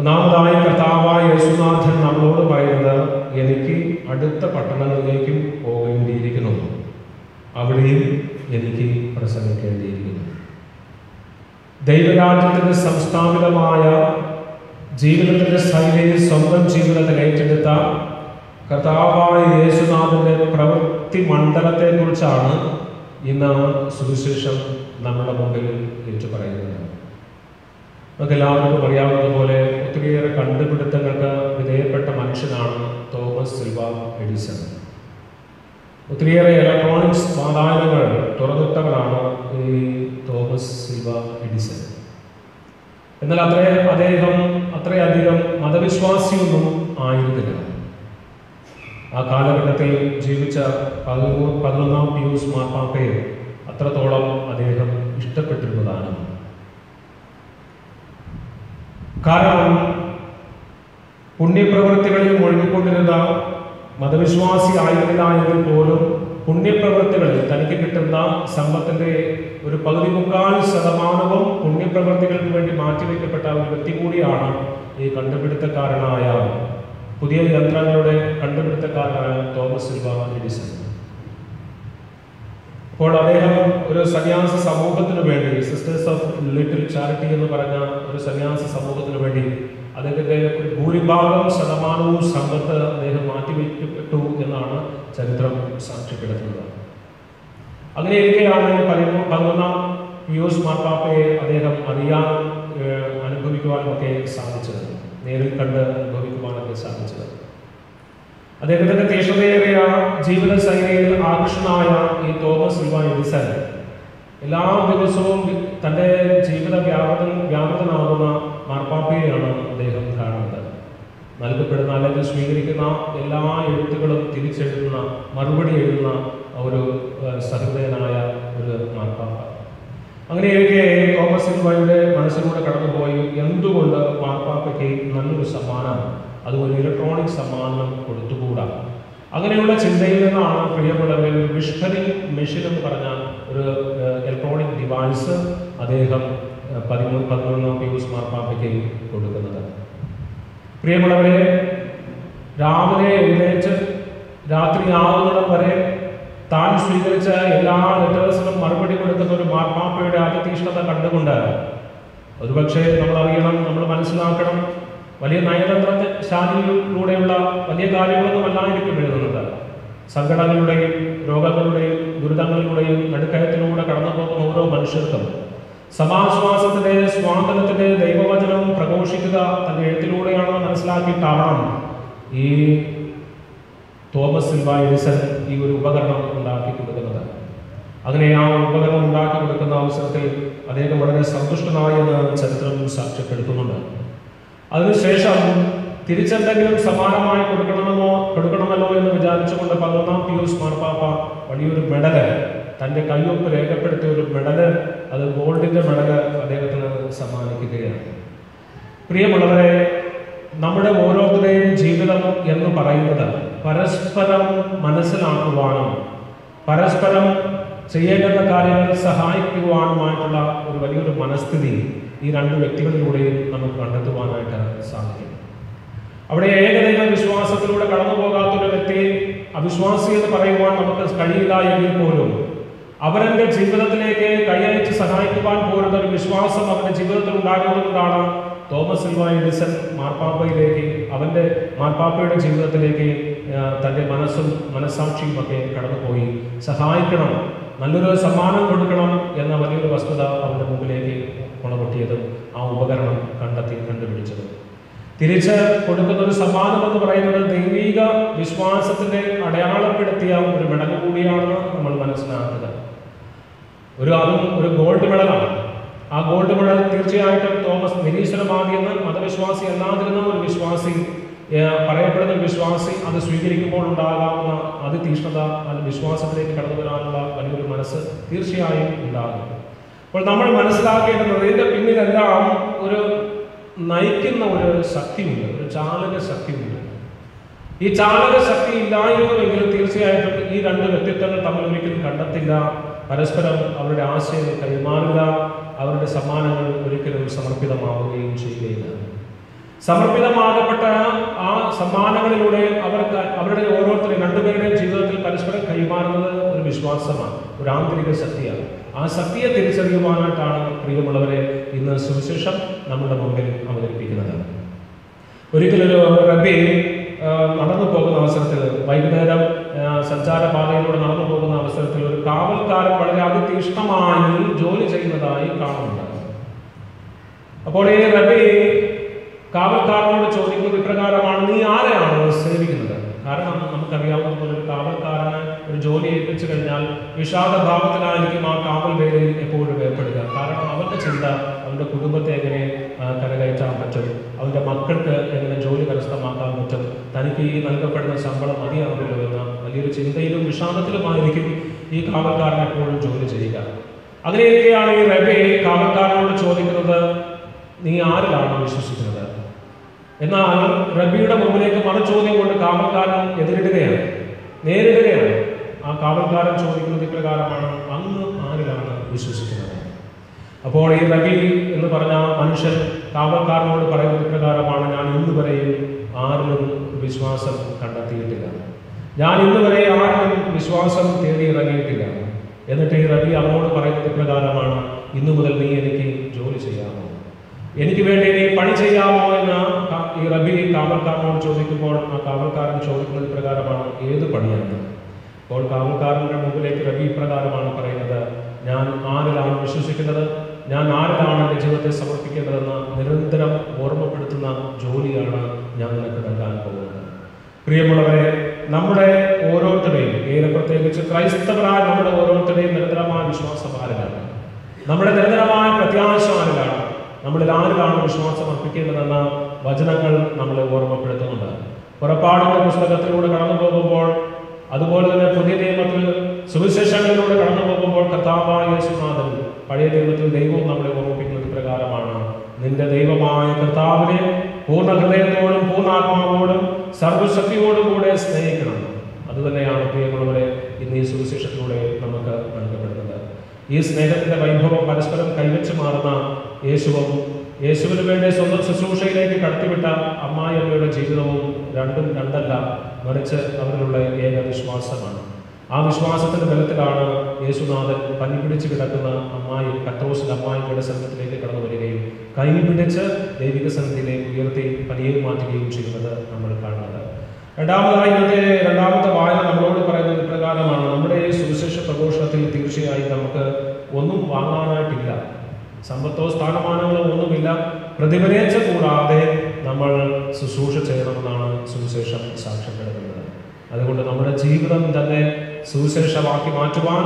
ഒന്നാമതായി കർത്താവായ യേശുനാഥൻ നമ്മളോട് പറയുന്നത്, എനിക്ക് അടുത്ത പട്ടണങ്ങളിലേക്കും പോകേണ്ടിയിരിക്കുന്നു, അവിടെയും എനിക്ക് പ്രസംഗിക്കേണ്ടിയിരിക്കുന്നു. ദൈവരാജ്യത്തിൻ്റെ സംസ്ഥാപിതമായ ജീവിതത്തിൻ്റെ ശൈലിയെ സ്വന്തം ജീവിതത്തിൽ ഏറ്റെടുത്ത കർത്താവായ യേശുനാഥൻ്റെ പ്രവൃത്തി മണ്ഡലത്തെക്കുറിച്ചാണ് ഇന്ന് സുവിശേഷം നമ്മുടെ മുമ്പിൽ ഏറ്റുപറയുന്നത്. നമുക്ക് എല്ലാവർക്കും അറിയാവുന്നതുപോലെ ഒത്തിരിയേറെ കണ്ടുപിടുത്തങ്ങൾക്ക് വിധേയപ്പെട്ട മനുഷ്യനാണ് തോമസ് സിൽവ എഡിസൺ. ഒത്തിരിയേറെ ഇലക്ട്രോണിക്സ് വാതായനങ്ങൾ തുറന്നിട്ടവരാണ് ഈ തോമസ് സിൽവ എഡിസൺ. എന്നാൽ അദ്ദേഹം അത്രയധികം മതവിശ്വാസിയൊന്നും ആയിരുന്നില്ല. ആ കാലഘട്ടത്തിൽ ജീവിച്ച 11-ാം പിയൂസ് മാർപ്പാപ്പയെ അത്രത്തോളം അദ്ദേഹം ഇഷ്ടപ്പെട്ടിരുന്നതാണ്. കാരണം പുണ്യപ്രവൃത്തികളിൽ മുഴുകിക്കൊണ്ടിരുന്ന മതവിശ്വാസി ആയിരുന്നില്ല എങ്കിൽ പോലും പുണ്യപ്രവൃത്തികളിൽ തനിക്ക് കിട്ടുന്ന സമ്പത്തിൻ്റെ ഒരു 13% പുണ്യപ്രവൃത്തികൾക്ക് വേണ്ടി മാറ്റിവെക്കപ്പെട്ട ഒരു വ്യക്തി കൂടിയാണ് ഈ കണ്ടുപിടുത്തക്കാരനായ പുതിയ യന്ത്രങ്ങളുടെ കണ്ടുപിടുത്തക്കാരനായ തോമസ് സിൽവ എഡിസൺ. അപ്പോൾ അദ്ദേഹം ഒരു സന്യാസ സമൂഹത്തിന് വേണ്ടി, സിസ്റ്റേഴ്സ് ഓഫ് ലിറ്റിൽ ചാരിറ്റി എന്ന് പറഞ്ഞ ഒരു സന്യാസ സമൂഹത്തിന് വേണ്ടി അദ്ദേഹത്തിൻ്റെ ഒരു ഭൂരിഭാഗം ശതമാനവും സമ്പത്ത് അദ്ദേഹം മാറ്റിവെക്കപ്പെട്ടു എന്നാണ് ചരിത്രം സാക്ഷ്യപ്പെടുത്തുന്നത്. അങ്ങനെയൊക്കെയാണ് 11-ാം പിയൂസ് മാർപ്പാപ്പയെ അദ്ദേഹം അറിയാനും അനുഭവിക്കുവാനും ഒക്കെ സാധിച്ചത്, നേരിൽ കണ്ട് അനുഭവിക്കുവാനൊക്കെ സാധിച്ചത്. അദ്ദേഹത്തിൻ്റെ തീക്ഷ്ണതയേറിയ ജീവിത ശൈലിയിൽ ആകർഷണമായ ഈ തോമസ് സിൽവ എഡിസൺ എല്ലാ ദിവസവും തൻ്റെ ജീവിത വ്യാപൃതനാകുന്ന മാർപ്പാപ്പയെയാണ് അദ്ദേഹം കാണുന്നത്. നൽകപ്പെടുന്ന അല്ലെങ്കിൽ സ്വീകരിക്കുന്ന എല്ലാ എഴുത്തുകളും തിരിച്ചെഴുതുന്ന, മറുപടി എഴുതുന്ന ഒരു സഹൃദയനായ ഒരു മാർപ്പാപ്പ. അങ്ങനെയൊക്കെ തോമസ് സിൽവയുടെ മനസ്സിലൂടെ കടന്നുപോയി എന്തുകൊണ്ട് മാർപ്പാപ്പയ്ക്ക് നല്ലൊരു സമ്മാനം, അത് ഒരു ഇലക്ട്രോണിക് സമ്മാനം കൊടുത്തുകൂടാ? അങ്ങനെയുള്ള ചിന്തയിൽ നിന്നാണ് പ്രിയമുള്ളവരെ ഒരു വിഷ്വലിംഗ് മെഷീൻ എന്ന് പറഞ്ഞ ഒരു ഇലക്ട്രോണിക് ഡിവൈസ് അദ്ദേഹം 11 പീയൂസ് മാർപ്പാപ്പയ്ക്ക് കൊടുക്കുന്നത്. പ്രിയമുള്ളവരെ, രാവിലെ എഴുന്നേറ്റ് രാത്രി ആവുന്നിടം വരെ താൻ സ്വീകരിച്ച എല്ലാ ലെറ്റേഴ്സിനും മറുപടി കൊടുക്കുന്ന ഒരു മാർപ്പാപ്പയുടെ അതിതീഷ്ണത കണ്ടുകൊണ്ട് ഒരുപക്ഷെ നമ്മൾ അറിയണം, നമ്മൾ മനസ്സിലാക്കണം, വലിയ നയതന്ത്രശാലിയിലൂടെയുള്ള വലിയ കാര്യങ്ങളൊന്നും അല്ലായിരിക്കും എഴുതുന്നത്. സങ്കടങ്ങളുടെയും രോഗങ്ങളുടെയും ദുരിതങ്ങളിലൂടെയും നടുക്കയത്തിലൂടെ കടന്നു പോകുന്ന ഓരോ മനുഷ്യർക്കും സമാശ്വാസത്തിന്റെ സ്വാതന്ത്ര്യത്തിന്റെ ദൈവവചനവും പ്രഘോഷിക്കുക തന്റെ എഴുത്തിലൂടെയാണെന്ന് മനസ്സിലാക്കിയിട്ടാണ് ഈ തോമസ് സിൽവ എഡിസൺ ഈ ഒരു ഉപകരണം ഉണ്ടാക്കി കൊടുക്കുന്നത്. അങ്ങനെ ആ ഉപകരണം ഉണ്ടാക്കി കൊടുക്കുന്ന അവസരത്തിൽ അദ്ദേഹം വളരെ സന്തുഷ്ടനായി എന്ന് ചരിത്രം സാക്ഷ്യപ്പെടുത്തുന്നുണ്ട്. അതിനുശേഷം തിരിച്ചെന്തെങ്കിലും സമാനമായി കൊടുക്കണമല്ലോ എന്ന് വിചാരിച്ചുകൊണ്ട് 11 പീയൂസ് മാർപ്പാപ്പ വലിയൊരു മെഡല്, തൻ്റെ കയ്യൊപ്പ് രേഖപ്പെടുത്തിയ ഒരു മെഡല്, അത് ഗോൾഡിന്റെ മെഡല് അദ്ദേഹത്തിന് സമ്മാനിക്കുകയാണ്. പ്രിയമുള്ളവരെ, നമ്മുടെ ഓരോരുത്തരുടെയും ജീവിതം എന്ന് പറയുന്നത് പരസ്പരം മനസ്സിലാക്കുവാനും പരസ്പരം ചെയ്യേണ്ടുന്ന കാര്യങ്ങൾ സഹായിക്കുവാനുമായിട്ടുള്ള ഒരു വലിയൊരു മനസ്ഥിതി ഈ രണ്ട് വ്യക്തികളിലൂടെയും നമുക്ക് കണ്ടെത്തുവാനായിട്ട് സാധിക്കും. അവിടെ ഏകദൈവ വിശ്വാസത്തിലൂടെ കടന്നു പോകാത്തൊരു വ്യക്തിയെ അവിശ്വാസി എന്ന് പറയുവാൻ നമുക്ക് കഴിയില്ല എങ്കിൽ പോലും അവരുടെ ജീവിതത്തിലേക്ക് കൈയയച്ച് സഹായിക്കുവാൻ പോരുന്ന ഒരു വിശ്വാസം അവരുടെ ജീവിതത്തിൽ ഉണ്ടാകുന്നതുകൊണ്ടാണ് തോമസ് സിൽവ എഡിസൺ മാർപ്പാപ്പയിലേക്ക്, അവൻ്റെ മാർപ്പാപ്പയുടെ ജീവിതത്തിലേക്ക് തൻ്റെ മനസ്സും മനസ്സാക്ഷിയും ഒക്കെ കടന്നുപോയി സഹായിക്കണം, നല്ലൊരു സമ്മാനം കൊടുക്കണം എന്ന വലിയൊരു വസ്തുത അവരുടെ മുമ്പിലേക്ക് കൊണപൊട്ടിയതും ആ ഉപകരണം കണ്ടുപിടിച്ചതും. തിരിച്ച് കൊടുക്കുന്ന ഒരു സമ്മാനം എന്ന് പറയുന്നത് ദൈവിക വിശ്വാസത്തിന്റെ അടയാളപ്പെടുത്തിയ ഒരു മെഡൽ കൂടിയാണെന്ന് നമ്മൾ മനസ്സിലാക്കുക. അതും ഒരു ഗോൾഡ് മെഡലാണ്. ആ ഗോൾഡ് മെഡൽ തീർച്ചയായിട്ടും തോമസ് നിരീശ്വരവാദിയെന്ന് മതവിശ്വാസി അല്ലാതിരുന്ന ഒരു വിശ്വാസി, പറയപ്പെടുന്ന ഒരു വിശ്വാസി അത് സ്വീകരിക്കുമ്പോൾ ഉണ്ടാകാവുന്ന അതിതീഷ്ണത, അത് വിശ്വാസത്തിലേക്ക് കടന്നു വരാനുള്ള വലിയൊരു മനസ്സ് തീർച്ചയായും ഉണ്ടാകും. അപ്പോൾ നമ്മൾ മനസ്സിലാക്കേണ്ടത് ഇതിന്റെ പിന്നിലെല്ലാം ഒരു നയിക്കുന്ന ഒരു ശക്തിയുണ്ട്, ഒരു ചാലക ശക്തിയുണ്ട്. ഈ ചാലക ശക്തി ഇല്ലായിരുന്നുവെങ്കിൽ തീർച്ചയായിട്ടും ഈ രണ്ട് വ്യക്തിത്വങ്ങൾ തമ്മിൽ ഒരിക്കലും കണ്ടെത്തില്ല, പരസ്പരം അവരുടെ ആശയങ്ങൾ കൈമാറില്ല, അവരുടെ സമ്മാനങ്ങൾ ഒരിക്കലും സമർപ്പിതമാവുകയും ചെയ്യുകയില്ല. സമർപ്പിതമാകപ്പെട്ട ആ സമ്മാനങ്ങളിലൂടെ അവരുടെ ഓരോരുത്തരും രണ്ടുപേരുടെയും ജീവിതത്തിൽ പരസ്പരം കൈമാറുന്നത് ഒരു വിശ്വാസമാണ്, ഒരു ആന്തരിക ശക്തിയാണ്. ആ ശക്തിയെ തിരിച്ചറിയുവാനായിട്ടാണ് പ്രിയമുള്ളവരെ ഇന്ന് സുവിശേഷം നമ്മുടെ മുമ്പിൽ അവതരിപ്പിക്കുന്നത്. ഒരിക്കലൊരു റബ്ബി നടന്നു പോകുന്ന അവസരത്തിൽ, വൈകുന്നേരം സഞ്ചാരപാതയിലൂടെ നടന്നു പോകുന്ന അവസരത്തിൽ ഒരു കാവൽക്കാരൻ വളരെ അതിതീഷ്ണമായി ജോലി ചെയ്യുന്നതായി കാണുന്നുണ്ട്. അപ്പോൾ ഈ റബ്ബി കാവൽക്കാരനോട് ചോദിക്കുന്നത് ഇപ്രകാരമാണ്: നീ ആരെയാണ് സേവിക്കുന്നത്? കാരണം നമുക്കറിയാവുന്ന പോലെ ഒരു കാവൽക്കാരന് ഒരു ജോലി ഏൽപ്പിച്ചു കഴിഞ്ഞാൽ വിഷാദഭാവത്തിലായിരിക്കും ആ കാവൽ വേലയിൽ എപ്പോഴും ഏർപ്പെടുക. കാരണം അവന്റെ ചിന്ത അവന്റെ കുടുംബത്തെ എങ്ങനെ കരകയറ്റാൻ പറ്റും, അവന്റെ മക്കൾക്ക് എങ്ങനെ ജോലി കരസ്ഥമാക്കാൻ പറ്റും, തനിക്ക് ഈ നൽകപ്പെടുന്ന ശമ്പളം മതിയാകുമല്ലോ എന്ന വലിയൊരു ചിന്തയിലും വിഷാദത്തിലുമായിരിക്കും ഈ കാവൽക്കാരൻ എപ്പോഴും ജോലി ചെയ്യുക. അങ്ങനെയൊക്കെയാണ് ഈ റബ്ബി കാവൽക്കാരനോട് ചോദിക്കുന്നത്, നീ ആരിലാണ് വിശ്വസിക്കുന്നത്? എന്നാൽ റബ്ബിയുടെ മുമ്പിലേക്ക് മറുചോദ്യം കൊണ്ട് കാവൽക്കാരൻ നേരിടുകയാണ്. ആ കാവൽക്കാരൻ ചോദിക്കുന്നത് ഇപ്രകാരമാണ്: അങ്ങ് ആരിലാണ് വിശ്വസിക്കുന്നത്? അപ്പോൾ ഈ റബ്ബി എന്ന് പറഞ്ഞ മനുഷ്യൻ കാവൽക്കാരനോട് പറയുന്നത് ഇപ്രകാരമാണ്: ഞാൻ ഇന്നുവരെയും ആരിലും വിശ്വാസം കണ്ടെത്തിയിട്ടില്ല, ഞാൻ ഇന്നുവരെ ആരിലും വിശ്വാസം തേടി ഇറങ്ങിയിട്ടില്ല. എന്നിട്ട് ഈ റബ്ബി അവനോട് പറയുന്നത് ഇപ്രകാരമാണ്: ഇന്നു മുതൽ നീ എനിക്ക് ജോലി ചെയ്യാമോ, എനിക്ക് വേണ്ടി നീ പണി ചെയ്യാമോ എന്ന് ഈ റബ്ബി കാവൽക്കാരനോട് ചോദിക്കുമ്പോൾ ആ കാവൽക്കാരൻ ചോദിക്കുന്നത് പ്രകാരമാണ്: ഏത് പണിയാണ്? അപ്പോൾ കാവൽക്കാരന്റെ മുമ്പിലേക്ക് റബ്ബി ഇപ്രകാരമാണ് പറയുന്നത്: ഞാൻ ആരിലാണ് വിശ്വസിക്കുന്നത്, ഞാൻ ആരിലാണ് എൻ്റെ ജീവിതത്തെ സമർപ്പിക്കേണ്ടതെന്ന് നിരന്തരം ഓർമ്മപ്പെടുത്തുന്ന ജോലിയാണ് ഞാൻ നിനക്ക് നൽകാൻ പോകുന്നത്. പ്രിയമുള്ളവരെ, നമ്മുടെ ഓരോരുത്തരുടെയും, പ്രത്യേകിച്ച് ക്രൈസ്തവരായ നമ്മുടെ ഓരോരുത്തരുടെയും നിരന്തരമായ വിശ്വാസം ആരിലാണ്? നമ്മുടെ നിരന്തരമായ പ്രത്യാശ ആരിലാണ്? നമ്മളിൽ ആരിലാണ് വിശ്വാസം അർപ്പിക്കേണ്ടതെന്ന വചനങ്ങൾ നമ്മളെ ഓർമ്മപ്പെടുത്തുന്നുണ്ട്. പുറപ്പാടിന്റെ പുസ്തകത്തിലൂടെ കടന്നു പോകുമ്പോൾ, അതുപോലെ തന്നെ പുതിയ നിയമത്തിൽ സുവിശേഷങ്ങളിലൂടെ കടന്നു പോകുമ്പോൾ കർത്താവായ യേശുനാഥൻ, പഴയ നിയമത്തിൽ ദൈവവും നമ്മളെ ഓർമ്മിപ്പിക്കുന്നത് പ്രകാരമാണ്: നിന്റെ ദൈവമായ കർത്താവിനെ പൂർണ്ണ ഹൃദയത്തോടും പൂർണ്ണാത്മാവോടും സർവശക്തിയോടും കൂടെ സ്നേഹിക്കണം. അതുതന്നെയാണ് പ്രിയമുള്ളവരെ ഇന്ന് ഈ സുവിശേഷത്തിലൂടെ നമുക്ക് നൽകപ്പെടുന്നത്. ഈ സ്നേഹത്തിന്റെ വൈഭവം പരസ്പരം കൈവച്ച് മാറുന്ന യേശുവിന് വേണ്ടി സ്വന്തം ശുശ്രൂഷയിലേക്ക് കടത്തിവിട്ട അമ്മായിയമ്മയുടെ ജീവിതവും രണ്ടും രണ്ടല്ല, മറിച്ച് അവരിലുള്ള ഏക വിശ്വാസമാണ്. ആ വിശ്വാസത്തിന്റെ ബലത്തിലാണ് യേശുനാഥൻ പനി പിടിച്ച് കിടക്കുന്ന പത്രോസിന്റെ അമ്മായിയുടെ സംഘത്തിലേക്ക് കടന്നു വരികയും കൈ പിടിച്ച് ദൈവിക സന്നിധിയിലേക്ക് ഉയർത്തി പനിയെ മാറ്റുകയും ചെയ്യുന്നത് നമ്മൾ കാണുന്നത്. രണ്ടാമത്തെ വായന നമ്മളോട് പറയുന്നത് ഇപ്രകാരമാണ്: നമ്മുടെ ഈ സുവിശേഷ പ്രഘോഷണത്തിൽ തീർച്ചയായും നമുക്ക് ഒന്നും വാങ്ങാനായിട്ടില്ല, സമ്പത്തോ സ്ഥാനമാനങ്ങളോ ഒന്നുമില്ല. പ്രതിഫലേച്ഛ കൂടാതെ നമ്മൾ ശുശ്രൂഷ ചെയ്യണമെന്നാണ് സുവിശേഷം സാക്ഷ്യപ്പെടുത്തുന്നത്. അതുകൊണ്ട് നമ്മുടെ ജീവിതം തന്നെ സുവിശേഷമാക്കി മാറ്റുവാൻ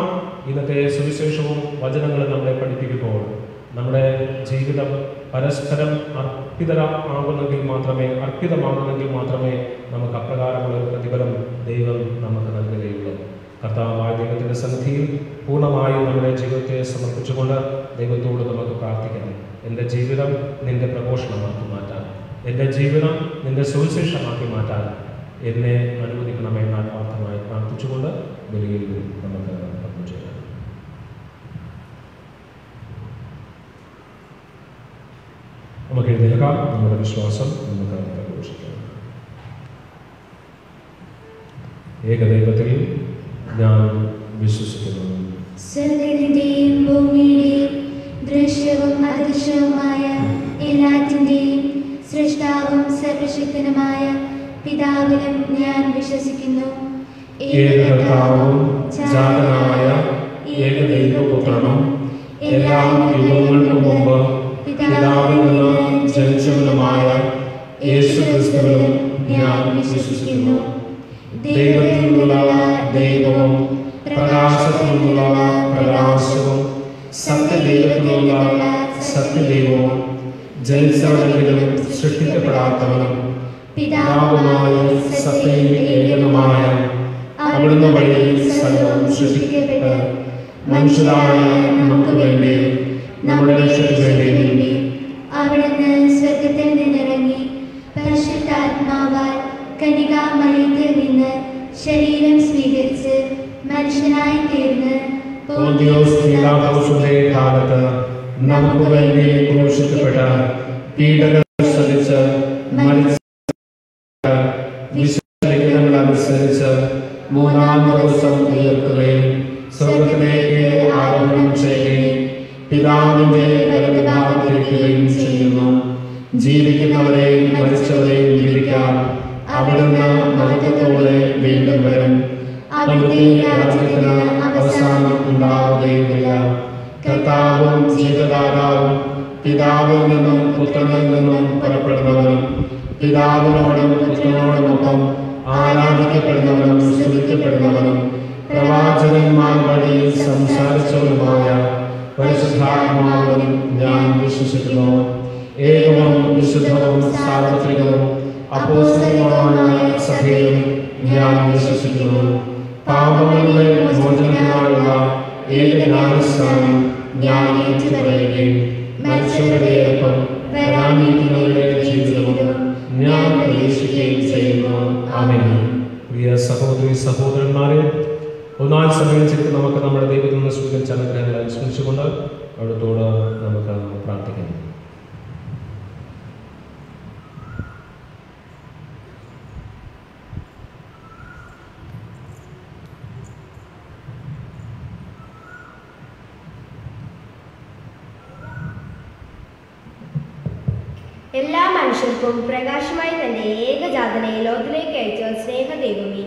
ഇന്നത്തെ സുവിശേഷവും വചനങ്ങളും നമ്മളെ പഠിപ്പിക്കുമ്പോൾ നമ്മുടെ ജീവിതം പരസ്പരം അർപ്പിതമാകുന്നെങ്കിൽ മാത്രമേ നമുക്ക് അപ്രകാരമുള്ള ഒരു പ്രതിഫലം ദൈവം നമുക്ക് നൽകുകയുള്ളൂ. കർത്താവായ ദൈവത്തിൻ്റെ സന്നിധിയിൽ പൂർണ്ണമായും നമ്മുടെ ജീവിതത്തെ സമർപ്പിച്ചുകൊണ്ട് ദൈവത്തോട് നമുക്ക് പ്രാർത്ഥിക്കണം. എൻ്റെ ജീവിതം നിന്റെ പ്രഘോഷണമാക്കി മാറ്റാൻ, എൻ്റെ ജീവിതം നിന്റെ സുവിശേഷമാക്കി മാറ്റാൻ എന്നെ അനുവദിക്കണമെന്ന് ആത്മാർത്ഥമായി പ്രാർത്ഥിച്ചുകൊണ്ട് ബലിയിൽ നമുക്ക് പങ്കുചേരാം. നമുക്ക് എഴുന്നേൽക്കാം. നമ്മുടെ വിശ്വാസം നമുക്ക് പ്രഘോഷിക്കാം. ഏകദൈവത്തിൽ ഞാൻ വിശ്വസിക്കുന്നു. സ്വർഗ്ഗത്തിന്റെയും ഭൂമിയുടെയും ദൃശ്യവും അദൃശ്യവുമായ എല്ലാറ്റിന്റെയും സൃഷ്ടാവും സർവശക്തനുമായ പിതാവിലും ഞാൻ വിശ്വസിക്കുന്നു. ഏകകർത്താവും ജാതനായ ഏകദൈവപുത്രനും എല്ലാ യുഗങ്ങൾക്കും മുമ്പ് പിതാവിൽ നിന്ന് ജനിച്ചവനുമായ യേശുക്രിസ്തുവിലും ഞാൻ വിശ്വസിക്കുന്നു. ദൈവത്തിൽ നിന്നുള്ള ദൈവവും പ്രകാശത്തിൽ നിന്നുള്ള പ്രകാശവും സത്യദൈവത്തിലുള്ള സത്യദൈവവും ജനിച്ചവനെങ്കിലും സൃഷ്ടിക്കപ്പെടാത്തവനും പിതാവുമായ സത്യയിൽ ഏകനുമായ അവിടുന്ന് വഴി സകലവും സൃഷ്ടിക്കപ്പെട്ട് മനുഷ്യരായ നമുക്ക് വേണ്ടി നമ്മുടെ രക്ഷയ്ക്ക് വേണ്ടി അവിടുന്ന് സ്വർഗ്ഗത്തിൽ നിന്നിറങ്ങി പരിശുദ്ധാത്മാവാൽ കന്യകാമറിയത്തിൽ നിന്ന് ശരീരം സ്വീകരിച്ച് മനുഷ്യനായി തീർന്ന് പോന്തിയോസ് പീലാത്തോസിന്റെ കാലത്ത് നമുക്ക് വേണ്ടി ക്രൂശിക്കപ്പെട്ട പീഡകൾ സഹിച്ച് മരിച്ച വിശുദ്ധ അനുസരിച്ച് മൂന്നാം ദിവസം ഉയർത്തുകയും സ്വർഗ്ഗത്തിലേക്ക് ആരോഹണം ചെയ്യുകയും പിതാവിന്റെ വലതുഭാഗത്തിരിക്കുകയും ചെയ്യുന്നു. ജീവിക്കുന്നവരെയും മരിച്ചവരെയും വിധിക്കാൻ അവിടുന്ന് മഹത്വത്തോടെ വീണ്ടും വരും. അവിടുത്തെ രാജ്യത്തിന് അവസാനം ഉണ്ടാവുകയുമില്ല. കർത്താവും ജീവദാതാവും പിതാവിൽ നിന്നും പുത്രനിൽ നിന്നും പുറപ്പെടുന്നവനും പിതാവിനോടും പുത്രനോടുമൊപ്പം ആരാധിക്കപ്പെടുന്നവനും സ്തുതിക്കപ്പെടുന്നവനും പ്രവാചകന്മാർ വഴി സംസാരിച്ചവരുമായ പരിശുദ്ധാത്മാവിലും ഞാൻ വിശ്വസിക്കുന്നു. ഏകവും വിശുദ്ധവും സാർവത്രികവും അപ്പോസ്തലികവുമായ സഭയിലും ഞാൻ വിശ്വസിക്കുന്നു. പാപങ്ങളുടെ മോചനത്തിനായുള്ള ഏക ജ്ഞാനസ്നാനം ഞാൻ ഏറ്റുപറയുകയും മരിച്ചവരുടെയൊപ്പം വരാനിരിക്കുന്നവരുടെ ജീവിതവും ഞാൻ പ്രതീക്ഷിക്കുകയും ചെയ്യുന്നു. ആമേൻ. പ്രിയ സഹോദരി സഹോദരന്മാരെ, ഒന്നാം സമയത്ത് നമുക്ക് നമ്മുടെ ദൈവത്തിൽ നിന്ന് സ്വീകരിച്ച അനുഗ്രഹങ്ങളെ അനുസ്മരിച്ചുകൊണ്ട് അവിടുത്തോട് നമുക്ക് പ്രാർത്ഥിക്കാം. എല്ലാ മനുഷ്യർക്കും പ്രകാശമായി തന്റെ ഏകജാതനെ ലോകത്തിലേക്ക് അയച്ച സ്നേഹദൈവമേ,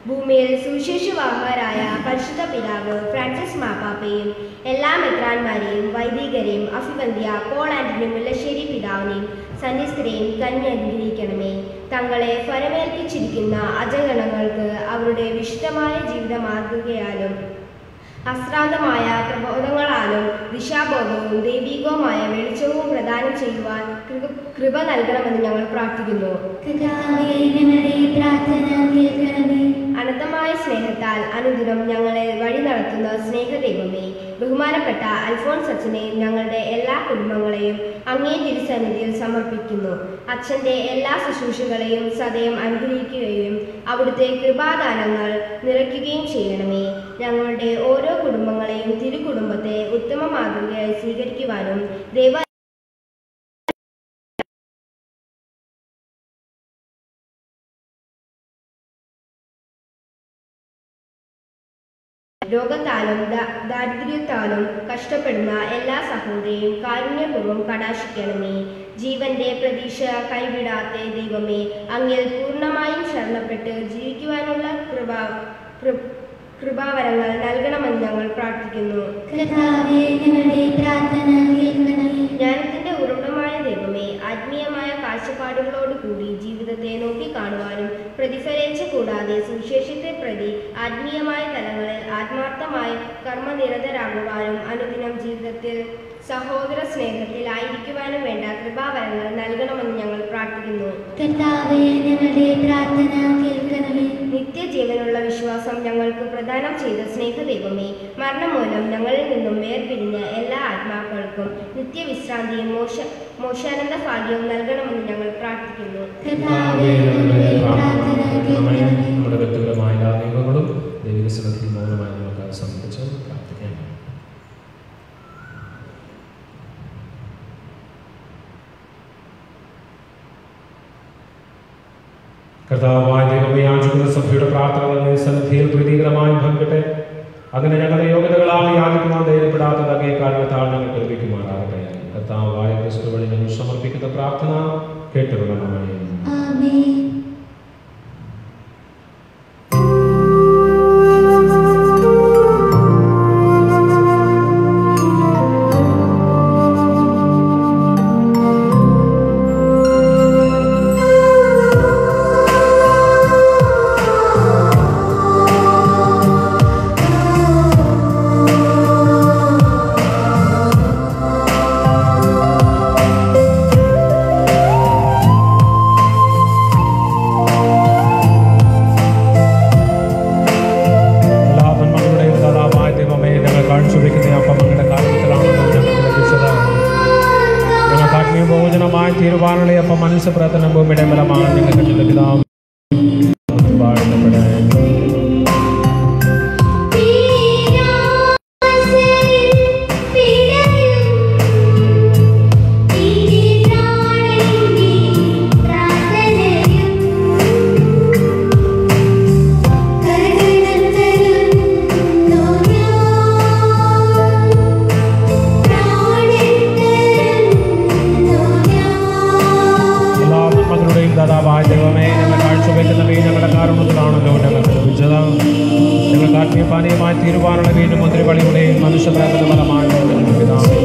ഭൂമിയിൽ സുവിശേഷവാഹകരായ പരിശുദ്ധ പിതാവ് ഫ്രാൻസിസ് മാർപ്പാപ്പയും എല്ലാ മെത്രാന്മാരെയും വൈദികരെയും അഭിവന്ദ്യ പോൾ ആന്റണി മുല്ലശ്ശേരി പിതാവിനെയും സന്യസ്തരെയും കന്യ അനുഗ്രഹിക്കണമേ. തങ്ങളെ ഫലമേൽപ്പിച്ചിരിക്കുന്ന അജഗണങ്ങൾക്ക് അവരുടെ വിശുദ്ധമായ ജീവിത മാതൃകയാലും അശ്രാന്തമായ പ്രബോധങ്ങളാലും ദിശാബോധവും ദൈവികവുമായ വെളിച്ചവും പ്രദാനം ചെയ്യുവാൻ കൃപ നൽകണമെന്ന് ഞങ്ങൾ പ്രാർത്ഥിക്കുന്നു. അനന്തമായ സ്നേഹത്താൽ അനുദിനം ഞങ്ങളെ വഴി നടത്തുന്ന സ്നേഹദൈവമേ, ബഹുമാനപ്പെട്ട അൽഫോൺസ് അച്ഛനെയും ഞങ്ങളുടെ എല്ലാ കുടുംബങ്ങളെയും അങ്ങേ തിരുസന്നിധിയിൽ സമർപ്പിക്കുന്നു. അച്ഛൻ്റെ എല്ലാ ശുശ്രൂഷകളെയും സദയം അനുഗ്രഹിക്കുകയും അവിടുത്തെ കൃപാദാനങ്ങൾ നിറയ്ക്കുകയും ചെയ്യണമേ. ഞങ്ങളുടെ ഓരോ കുടുംബങ്ങളെയും തിരുകുടുംബത്തെ ഉത്തമ മാതൃകയായി സ്വീകരിക്കുവാനും ദൈവ രോഗത്താലും ദാരിദ്ര്യത്താലും കഷ്ടപ്പെടുന്ന എല്ലാ സഹോദരിയും കാരുണ്യപൂർവ്വം കടാക്ഷിക്കണമേ. ജീവന്റെ പ്രതീക്ഷ കൈവിടാത്ത ദൈവമേ, അങ്ങിൽ പൂർണ്ണമായും ശരണപ്പെട്ട് ജീവിക്കുവാനുള്ള കൃപാവരങ്ങൾ നൽകണമെന്ന് ഞങ്ങൾ പ്രാർത്ഥിക്കുന്നു. ജ്ഞാനത്തിന്റെ ഉറവിടമായ ദൈവമേ, ആത്മീയമായ കാഴ്ചപ്പാടുകളോടുകൂടി ജീവിതത്തെ നോക്കിക്കാണുവാനും പ്രതിഫലിച്ച് കൂടാതെ സുവിശേഷത്തെ പ്രതി ആത്മീയമായ തലങ്ങളിൽ ആത്മാർത്ഥമായി കർമ്മനിരതരാകുവാനും അനുദിനം ജീവിതത്തിൽ സഹോദര സ്നേഹത്തിൽ ആയിരിക്കുവാനും വേണ്ട കൃപാവരങ്ങൾ നൽകണമെന്ന് ഞങ്ങൾ പ്രാർത്ഥിക്കുന്നു. നിത്യജീവനുള്ള വിശ്വാസം ഞങ്ങൾക്ക് പ്രദാനം ചെയ്ത സ്നേഹദൈവമേ, മരണം മൂലം ഞങ്ങളിൽ നിന്നും വേർപിരിഞ്ഞ എല്ലാ ആത്മാക്കൾക്കും നിത്യവിശ്രാന്തിയും മോശാനന്ദ ഭാഗ്യവും നൽകണമെന്ന് ഞങ്ങൾ പ്രാർത്ഥിക്കുന്നു. നമ്മുടെ വ്യക്തിപരമായ എല്ലാ നിയമങ്ങളും ദൈവിക സന്നിധിയിൽ മൗനമായി നമുക്ക് സമർപ്പിച്ച് പ്രാർത്ഥിക്കാം. കർത്താവായ ദൈവമേ, യാചിക്കുന്ന സഭയുടെ പ്രാർത്ഥനകൾ സന്നിധിയിൽ പ്രീതികരമായി ഭവിക്കട്ടെ. അങ്ങനെ ഞങ്ങളുടെ യോഗ്യതകളാൽ യാചിക്കുവാൻ ധൈര്യപ്പെടാത്തത് അങ്ങേ കാരണത്താൽ ഞങ്ങൾക്ക് ലഭിക്കുമാറാകട്ടെ. കർത്താവായ ക്രിസ്തു വഴി ഞങ്ങൾ സമർപ്പിക്കുന്ന പ്രാർത്ഥന കേട്ടുകൊള്ളണമേ. മനുഷ്യപ്രവർത്തനം ഭൂമിയുടെ ബലമാണ് ഞങ്ങൾക്ക് പിതാവ് ദൈവമേ, ഞങ്ങൾ കാഴ്ചവെക്കുന്നവയും ഞങ്ങളുടെ കാരണത്തിലാണല്ലോ ഞങ്ങൾക്ക് ലഭിച്ചത്. ഞങ്ങൾക്ക് ആത്മീയപാനീയമായി തീരുവാനുള്ള വീണ്ടും മുദ്രവളിയുടെയും മനുഷ്യപ്രവർത്തന ഫലമായി പിതാവേ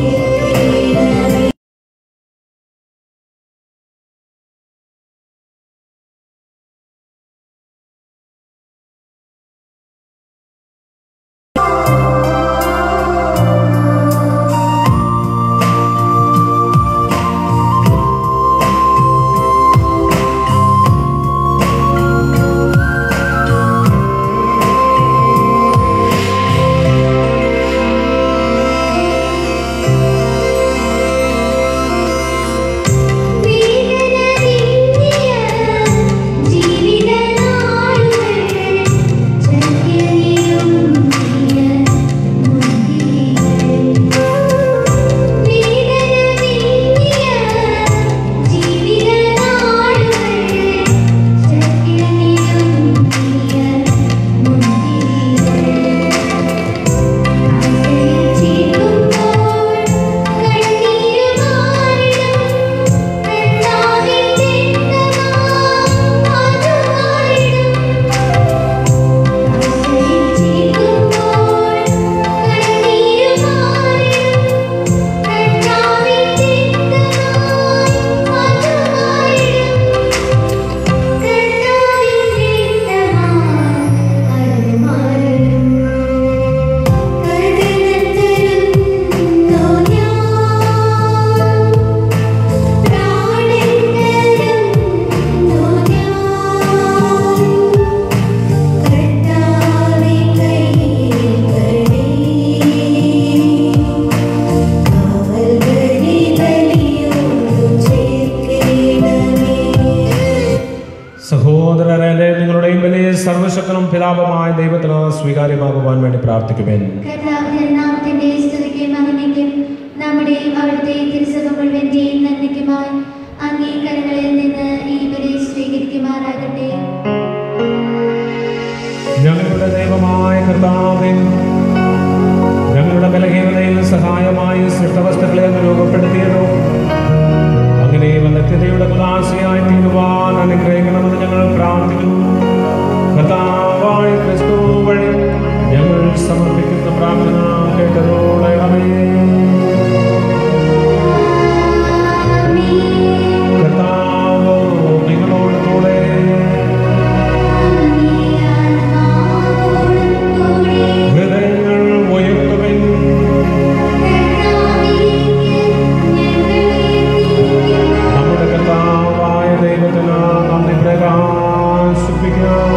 വിലാപമായ ദൈവത്തിന് സ്വീകാര്യമാകുവാൻ വേണ്ടി പ്രാർത്ഥിക്കുമേൻ. നാമത്തിന്റെ സ്തുതിക്കും മഹിമയ്ക്കും നമ്മുടെയും അവിടുത്തെ തിരുസഭ മുഴുവന്റെയും നന്മയ്ക്കുമായി അംഗീകാരങ്ങളിൽ നിന്ന് ഇവരെ സ്വീകരിക്കുമാറാകട്ടെ. ഞങ്ങളുടെ ദൈവമായ കർത്താവേ, ഞങ്ങളുടെ ബലഹീനതയിൽ സഹായമായി സൃഷ്ടവസ്തുക്കളെ രൂപപ്പെടുത്തിയതോ അങ്ങനെ നിത്യതയുടെ ഉദാസിയായി തീരുവാൻ അനുഗ്രഹിക്കണമെന്ന് ഞങ്ങൾ പ്രാർത്ഥിക്കുന്നു. കർത്താവായ ക്രിസ്തു വഴി ഞങ്ങൾ സമർപ്പിക്കുന്ന പ്രാർത്ഥന കേട്ടതോളയമേ. കർത്താവ് നിങ്ങളോട് കൂടെ ഹൃദയങ്ങൾ ഉയർത്തുവിൻ. നമ്മുടെ കർത്താവായ ദൈവത്തിന് നന്ദി പ്രകാശിപ്പിക്കാം.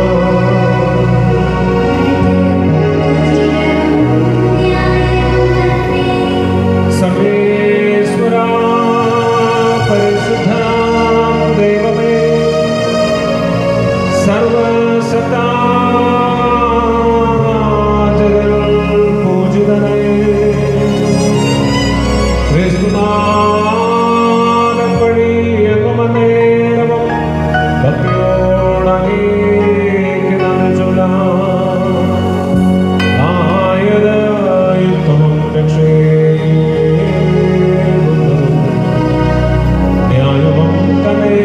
സർവേശ്വരാ പരിശുദ്ധ ദൈവമേ, സർവസത്താ പൂജിതനേ, ക്രിസ്തുനാഥൻ വഴി എങ്ങുമന്നേരവും ഭക്തിയോടങ്ങേക്ക് നന്ദി ചൊല്ലാം. ആയത് യുദ്ധവും രക്ഷയും ന്യായവും തന്നെ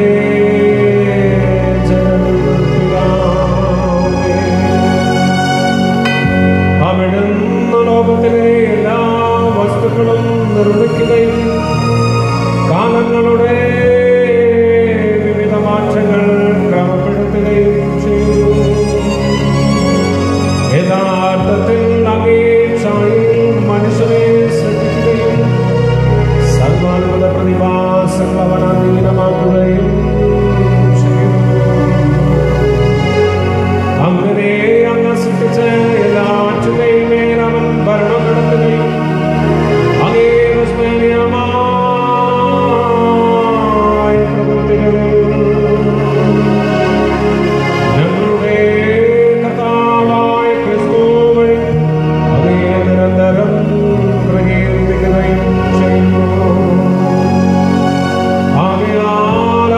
ജനപിതാവേ. അവിടുന്ന് ലോകത്തിലെ എല്ലാ വസ്തുക്കളും നിർമ്മിക്കുകയും കാലങ്ങളുടെ വിവിധ മാറ്റങ്ങൾ ക്രമപ്പെടുത്തുകയും ചെയ്തു. യഥാർത്ഥത്തിൽ അങ്ങേച്ചായി മനുഷ്യനെ സൃഷ്ടിക്കുകയും സർവാത്മക പ്രതിഭാസങ്ങൾ അവൻ അധീനമാക്കുകയും ചെയ്തു. അങ്ങനെ അങ്ങ് സൃഷ്ടിച്ച എല്ലാറ്റിന്റെയും മേൽ അവൻ ഭരണം നടത്തുകയും അങ്ങേ വിസ്മരണീയമായ പ്രവൃത്തികളിൽ ഞങ്ങളുടെ കർത്താവായ ക്രിസ്തു വഴി അങ്ങേ നിരന്തരം പ്രകീർത്തിക്കുകയും ചെയ്യുന്നു. ആകയാൽ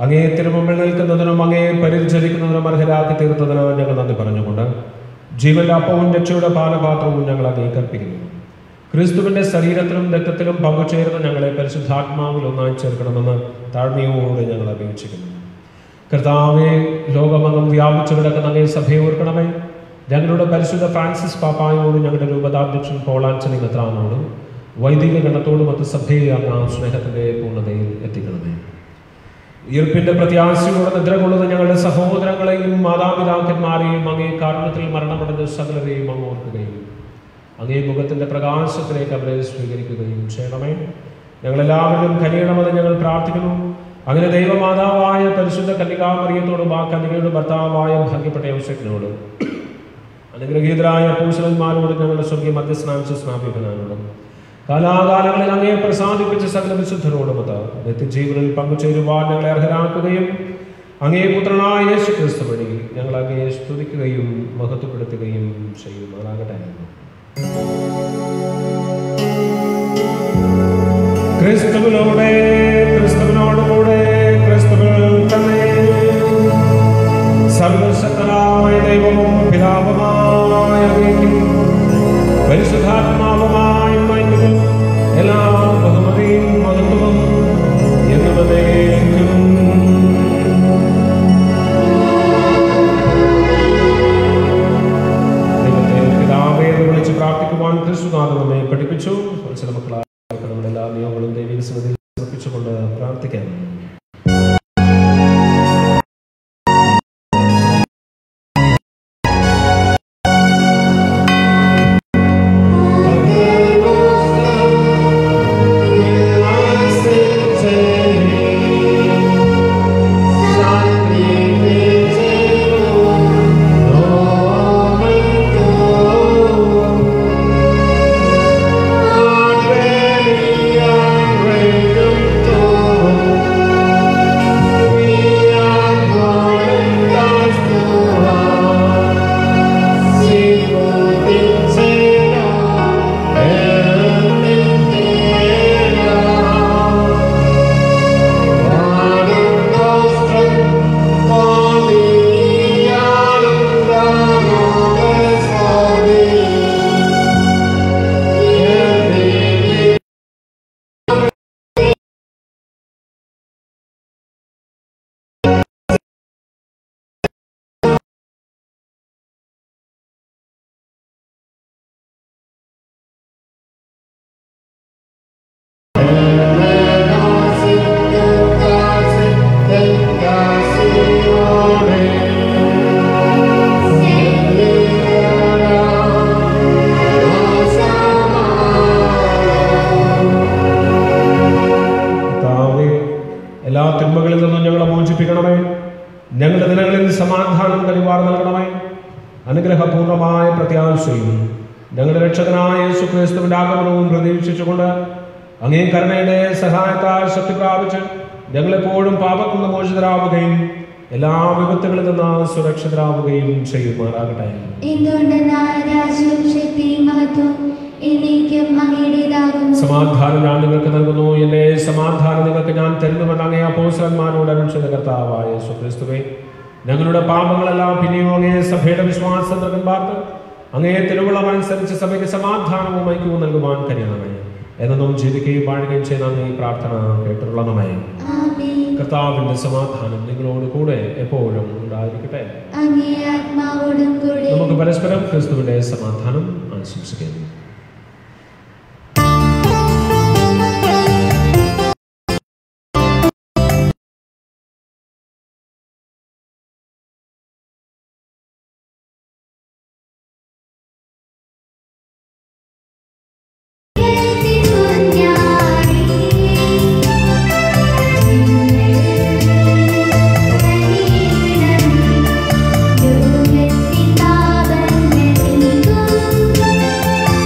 അങ്ങേ തിരുമുമ്പിൽ നിൽക്കുന്നതിനും അങ്ങേ പരിചരിക്കുന്നതിനും അർഹരാക്കി തീർത്തതിന് ഞങ്ങൾ നന്ദി പറഞ്ഞുകൊണ്ട് ജീവന്റെ അപ്പവും രക്ഷയുടെ പാനപാത്രവും ഞങ്ങൾ അങ്ങേ കൽപ്പിക്കുന്നു. ക്രിസ്തുവിന്റെ ശരീരത്തിലും രക്തത്തിലും പങ്കുചേർന്ന് ഞങ്ങളെ പരിശുദ്ധാത്മാവിൽ ഒന്നായി ചേർക്കണമെന്ന് താഴ്മയോടെ ഞങ്ങൾ അപേക്ഷിക്കുന്നു. കർത്താവെ, ലോകമെങ്ങും വ്യാപിച്ചു കിടക്കുന്ന അങ്ങേ സഭയെ ഓർക്കണമേ. ഞങ്ങളുടെ പരിശുദ്ധ ഫ്രാൻസിസ് പാപ്പായോടും ഞങ്ങളുടെ രൂപതാധ്യക്ഷൻ പോളാഞ്ചലി മെത്രാനോടും വൈദിക ഗണത്തോടും അത് സഭയെ അങ്ങ് സ്നേഹത്തിന്റെ പൂർണ്ണതയിൽ എത്തിക്കണമേ. ഈർപ്പിന്റെ പ്രത്യാശയോടെ നിദ്ര കൊള്ളുന്ന ഞങ്ങളുടെ സഹോദരങ്ങളെയും മാതാപിതാക്കന്മാരെയും അങ്ങേ കാരുണ്യത്തിൽ മരണമടഞ്ഞ സകലരെയും അങ്ങ് ഓർക്കുകയും അങ്ങേ മുഖത്തിന്റെ പ്രകാശത്തിലേക്ക് അവരെ സ്വീകരിക്കുകയും ചെയ്യണമേ. ഞങ്ങളെല്ലാവരും കനിയണമെന്ന് ഞങ്ങൾ പ്രാർത്ഥിക്കുന്നു. അങ്ങനെ ദൈവമാതാവായ പരിശുദ്ധ കന്യകാമറിയത്തോടും ആ കന്യകയുടെ ഭർത്താവായ ഭാഗ്യപ്പെട്ട യോസേഫിനോടും അനുഗ്രഹീതരായ അപ്പോസ്തലന്മാരോടും ഞങ്ങളുടെ സ്വർഗീയ മധ്യസ്ഥനായ സ്നാപികനാനോടും കാലാകാലങ്ങളിൽ അങ്ങയെ പ്രസാദിപ്പിച്ച സകല വിശുദ്ധരോടുമൊത്ത് നിത്യജീവനിൽ പങ്കുചേരുവാൻ ഞങ്ങളെ അർഹരാക്കുകയും അങ്ങേ പുത്രനായ യേശു ക്രിസ്തു വഴി ഞങ്ങൾ അങ്ങയെ സ്തുതിക്കുകയും മഹത്വപ്പെടുത്തുകയും ചെയ്യുമാറാകട്ടെ. ക്രിസ്തുവിലൂടെ, ക്രിസ്തുവിനോടുകൂടെ, ക്രിസ്തുവിൽ തന്നെ സർവശക്തനായ ദൈവവും പിതാവുമായ പരിശുദ്ധാത്മാവുമായ എല്ലാ ബഹുമതിയും മഹത്വവും എന്നതേക്കും ദൈവത്തെ പിതാവേ എന്ന് വിളിച്ച് പ്രാർത്ഥിക്കുവാൻ ക്രിസ്തുനാഥൻ നമ്മെ പഠിപ്പിച്ചു. ചില മക്കളായ നമ്മുടെ എല്ലാ നിയമങ്ങളും ദൈവിക സന്നിധിയിൽ സമർപ്പിച്ചുകൊണ്ട് പ്രാർത്ഥിക്കാം. Oh അനുഗ്രഹപൂർണമായ പ്രത്യാശയും ഞങ്ങളുടെ രക്ഷകനായ യേശുക്രിസ്തുവിന്റെ ആഗമനവും പ്രതീക്ഷിച്ചുകൊണ്ട് അങ്ങേ കരുണയുടെ സഹായത്താൽ ശക്തി പ്രാപിച്ച് ഞങ്ങളെപ്പോഴും പാപത്തിൽ നിന്ന് മോചിതരാവുകയും എല്ലാ വിപത്തുകളിൽ നിന്ന് സുരക്ഷിതരാവുകയും ചെയ്യുമാറാകട്ടെ. സമാധാനം ഞാൻ നിങ്ങൾക്ക് നൽകുന്നു, എന്റെ സമാധാനം നിങ്ങൾക്ക് ഞാൻ തരുന്നുവെന്ന് അങ്ങേ അപ്പോസ്തലന്മാരോട് അരുളിച്ചെയ്ത കർത്താവായ യേശുക്രിസ്തുവേ, ഞങ്ങളുടെ പാപങ്ങളെല്ലാം പിന്നെയും അങ്ങേ സഭയുടെ വിശ്വാസം പാർത്ത് അങ്ങേ തിരുവുള്ളമനുസരിച്ച് സഭയ്ക്ക് സമാധാനവും ഐക്യവും നൽകുവാൻ കഴിയണമേ. എന്നും ജീവിക്കുകയും വാഴുകയും ചെയ്യുന്ന അങ്ങ് ഈ പ്രാർത്ഥന കേട്ടുള്ളണമേ. കർത്താവിന്റെ സമാധാനം നിങ്ങളോട് കൂടെ എപ്പോഴും ഉണ്ടായിരിക്കട്ടെ. നമുക്ക് പരസ്പരം ക്രിസ്തുവിന്റെ സമാധാനം ആശംസിക്കുന്നു. ും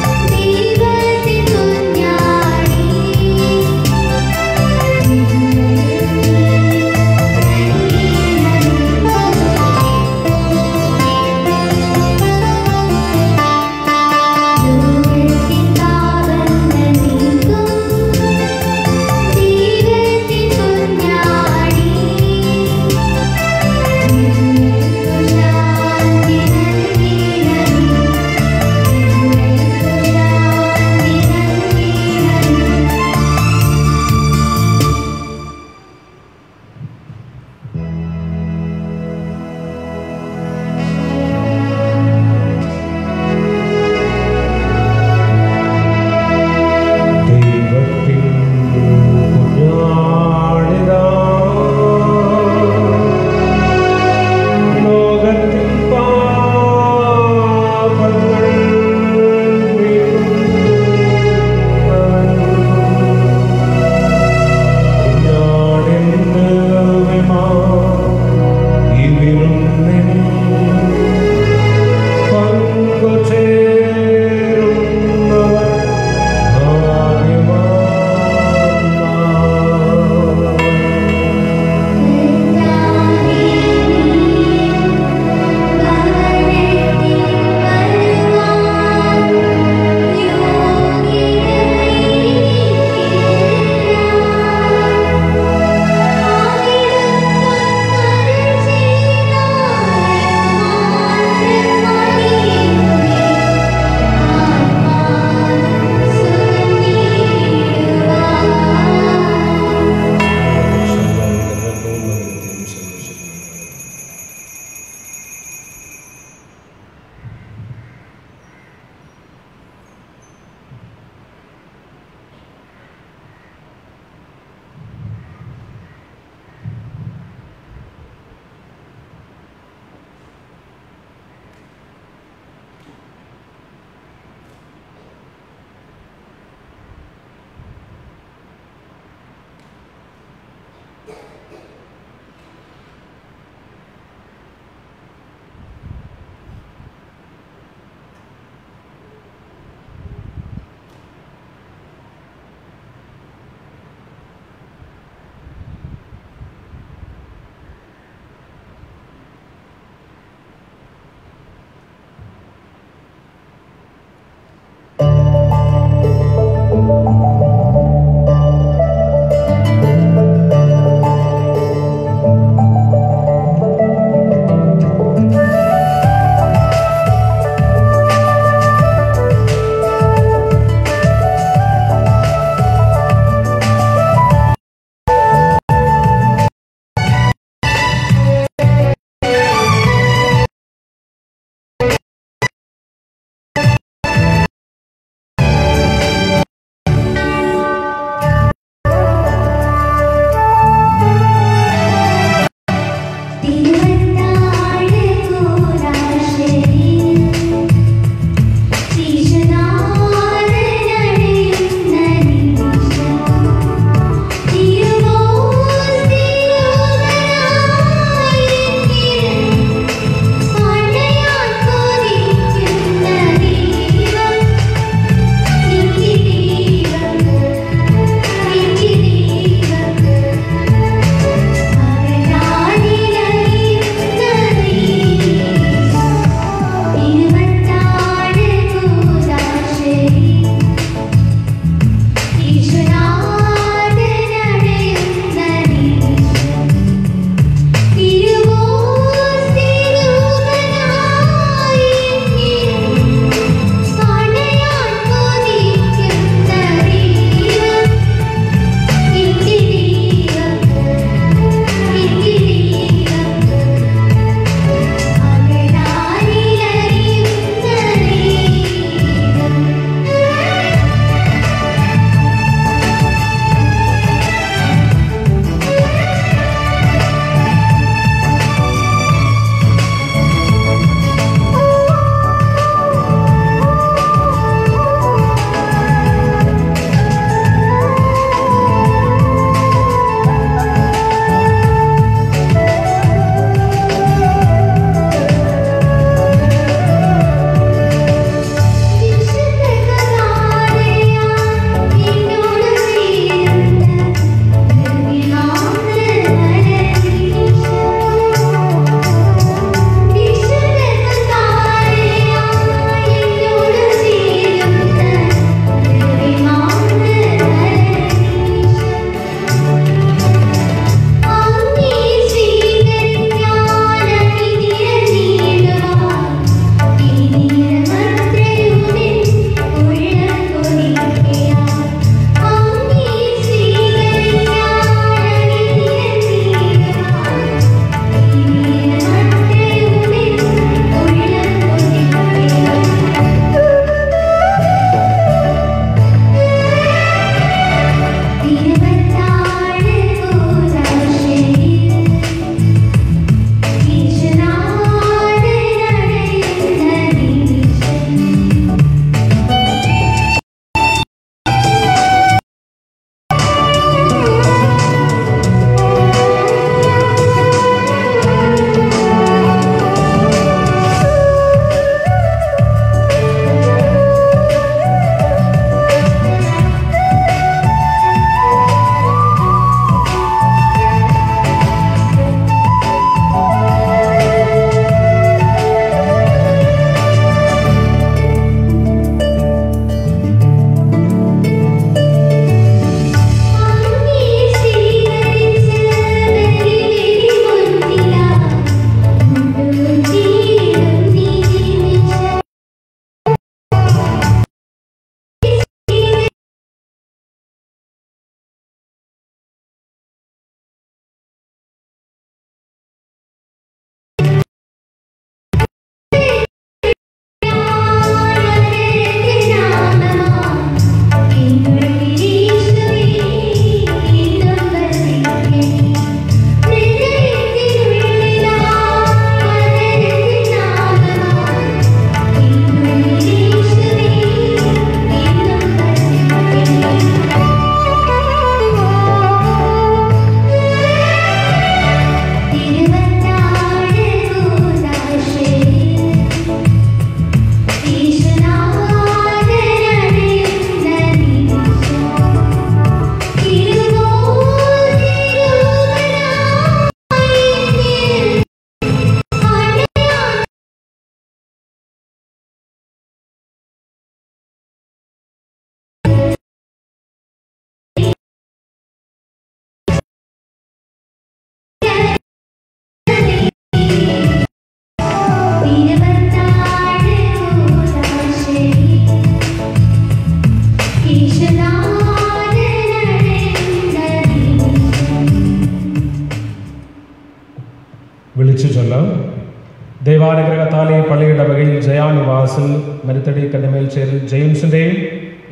ദൈവാനുഗ്രഹത്താലെ പള്ളിയുടെ വകയിൽ ജയാനിവാസിൽ മരുത്തടി കന്നമേൽച്ചേരിൽ ജെയിംസിൻ്റെയും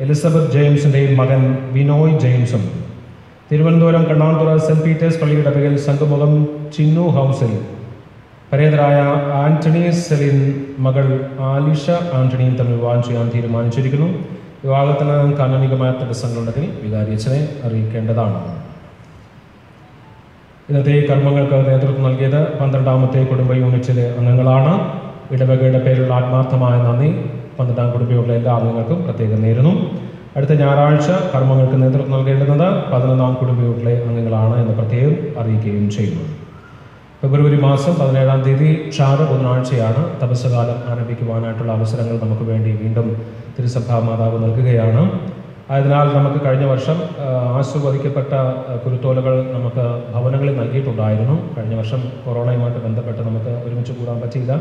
എലിസബത്ത് ജെയിംസിൻ്റെയും മകൻ ബിനോയ് ജെയിംസും, തിരുവനന്തപുരം കണ്ണാന്തുറ സെൻറ് പീറ്റേഴ്സ് പള്ളിയുടെ വകയിൽ സംഘമുഖം ചിന്നു ഹൗസിൽ പരേതരായ ആന്റണി സെലിൻ മകൾ ആലിഷ ആന്റണിയും തമ്മിൽ വിവാഹം ചെയ്യാൻ തീരുമാനിച്ചിരിക്കുന്നു. വിവാഹത്തിന് കാനൂനികമായ തടസ്സങ്ങളുണ്ടെങ്കിൽ വികാരിയച്ഛനെ അറിയിക്കേണ്ടതാണ്. ഇന്നത്തെ കർമ്മങ്ങൾക്ക് നേതൃത്വം നൽകിയത് 12ാമത്തെ കുടുംബ യൂണിറ്റിലെ അംഗങ്ങളാണ്. ഇടവകയുടെ പേരിലുള്ള ആത്മാർത്ഥമായ നന്ദി 12ാം കുടുംബ എല്ലാ അംഗങ്ങൾക്കും പ്രത്യേകം നേരുന്നു. അടുത്ത ഞായറാഴ്ച കർമ്മങ്ങൾക്ക് നേതൃത്വം നൽകേണ്ടുന്നത് 11ാം കുടുംബ യൂണിറ്റിലെ അംഗങ്ങളാണ് എന്ന് പ്രത്യേകം അറിയിക്കുകയും ചെയ്യുന്നു. ഫെബ്രുവരി മാസം 17ാം തീയതി ബുധനാഴ്ചയാണ്. തപസ്സുകാലം ആരംഭിക്കുവാനായിട്ടുള്ള അവസരങ്ങൾ നമുക്ക് വേണ്ടി വീണ്ടും തിരുസഭാ മാതാവ് നൽകുകയാണ്. ആയതിനാൽ നമുക്ക് കഴിഞ്ഞ വർഷം ആശീർവദിക്കപ്പെട്ട കുരുത്തോലകൾ നമുക്ക് ഭവനങ്ങളിൽ നൽകിയിട്ടുണ്ടായിരുന്നു. കഴിഞ്ഞ വർഷം കൊറോണയുമായിട്ട് ബന്ധപ്പെട്ട് നമുക്ക് ഒരുമിച്ച് കൂടാൻ പറ്റിയില്ല.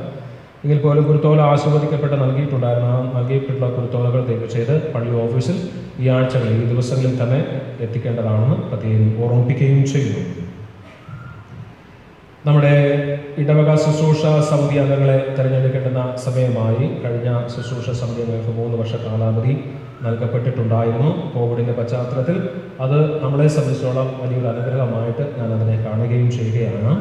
എങ്കിൽ പോലും കുരുത്തോല ആശീർവദിക്കപ്പെട്ട് നൽകിയിട്ടുണ്ടായിരുന്നു. നൽകിയിട്ടുള്ള കുരുത്തോലകൾ ദയവ് ചെയ്ത് പള്ളി ഓഫീസിൽ ഈ ആഴ്ചകളിൽ ഈ ദിവസങ്ങളിൽ തന്നെ എത്തിക്കേണ്ടതാണെന്ന് പ്രത്യേകം ഓർമ്മിപ്പിക്കുകയും ചെയ്യുന്നു. നമ്മുടെ ഇടവക ശുശ്രൂഷ സമിതി അംഗങ്ങളെ തിരഞ്ഞെടുക്കേണ്ടുന്ന സമയമായി. കഴിഞ്ഞ ശുശ്രൂഷ സമിതി അംഗങ്ങൾക്ക് 3 വർഷ കാലാവധി നൽകപ്പെട്ടിട്ടുണ്ടായിരുന്നു. കോവിഡിൻ്റെ പശ്ചാത്തലത്തിൽ അത് നമ്മളെ സംബന്ധിച്ചോളം വലിയൊരു അനുഗ്രഹമായിട്ട് ഞാൻ അതിനെ കാണുകയും ചെയ്യുകയാണ്.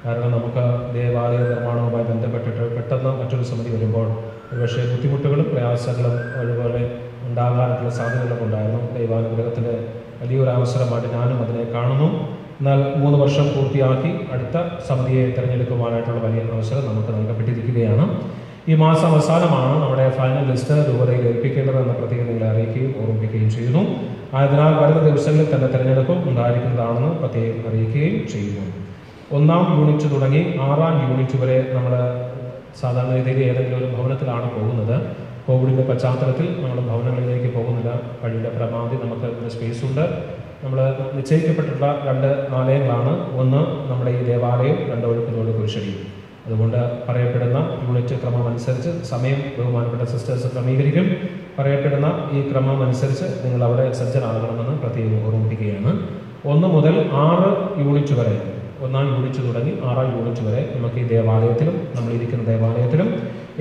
കാരണം നമുക്ക് ദേവാലയ നിർമ്മാണവുമായി ബന്ധപ്പെട്ടിട്ട് പെട്ടെന്ന് മറ്റൊരു സമിതി വരുമ്പോൾ ഒരുപക്ഷെ ബുദ്ധിമുട്ടുകളും പ്രയാസങ്ങളും അതുപോലെ ഉണ്ടാകാനുള്ള സാധ്യതകളൊക്കെ ഉണ്ടായിരുന്നു. ദൈവാനുഗ്രഹത്തിൻ്റെ വലിയൊരു അവസരമായിട്ട് ഞാനും അതിനെ കാണുന്നു. എന്നാൽ 3 വർഷം പൂർത്തിയാക്കി അടുത്ത സമിതിയെ തിരഞ്ഞെടുക്കുവാനായിട്ടുള്ള വലിയ അവസരം നമുക്ക് നൽകപ്പെട്ടിരിക്കുകയാണ്. ഈ മാസം അവസാനമാണ് നമ്മുടെ ഫൈനൽ ലിസ്റ്റ് രൂപതയിൽ ഏൽപ്പിക്കേണ്ടതെന്ന പ്രത്യേകം നിങ്ങളെ അറിയിക്കുകയും ഓർമ്മിപ്പിക്കുകയും ചെയ്യുന്നു. ആയതിനാൽ വരുന്ന ദിവസങ്ങളിൽ തന്നെ തിരഞ്ഞെടുപ്പും ഉണ്ടായിരിക്കുന്നതാണെന്ന് പ്രത്യേകം അറിയിക്കുകയും ചെയ്യുന്നു. 1ാം യൂണിറ്റ് തുടങ്ങി 6ാം യൂണിറ്റ് വരെ നമ്മൾ സാധാരണ രീതിയിൽ ഏതെങ്കിലും ഒരു ഭവനത്തിലാണ് പോകുന്നത്. കോവിഡിൻ്റെ പശ്ചാത്തലത്തിൽ നമ്മൾ ഭവനങ്ങളിലേക്ക് പോകുന്നില്ല. പള്ളിയുടെ പരമാവധി നമുക്ക് സ്പേസ് ഉണ്ട്. നമ്മൾ നിശ്ചയിക്കപ്പെട്ടിട്ടുള്ള 2 ആലയങ്ങളാണ്. ഒന്ന് നമ്മുടെ ഈ ദേവാലയം, 2 ഒഴുക്കുതോട് കുരിശടിയും. അതുകൊണ്ട് പറയപ്പെടുന്ന യൂണിറ്റ് ക്രമം അനുസരിച്ച് സമയം ബഹുമാനപ്പെട്ട സിസ്റ്റേഴ്സ് ക്രമീകരിക്കും. പറയപ്പെടുന്ന ഈ ക്രമം അനുസരിച്ച് നിങ്ങൾ അവിടെ സജ്ജരാകണമെന്ന് പ്രത്യേകം ഓർമ്മിപ്പിക്കുകയാണ്. 1 മുതൽ 6 യൂണിറ്റ് വരെ, 1ാം യൂണിറ്റ് തുടങ്ങി 6ാം യൂണിറ്റ് വരെ നമുക്ക് ഈ ദേവാലയത്തിലും നമ്മളിരിക്കുന്ന ദേവാലയത്തിലും,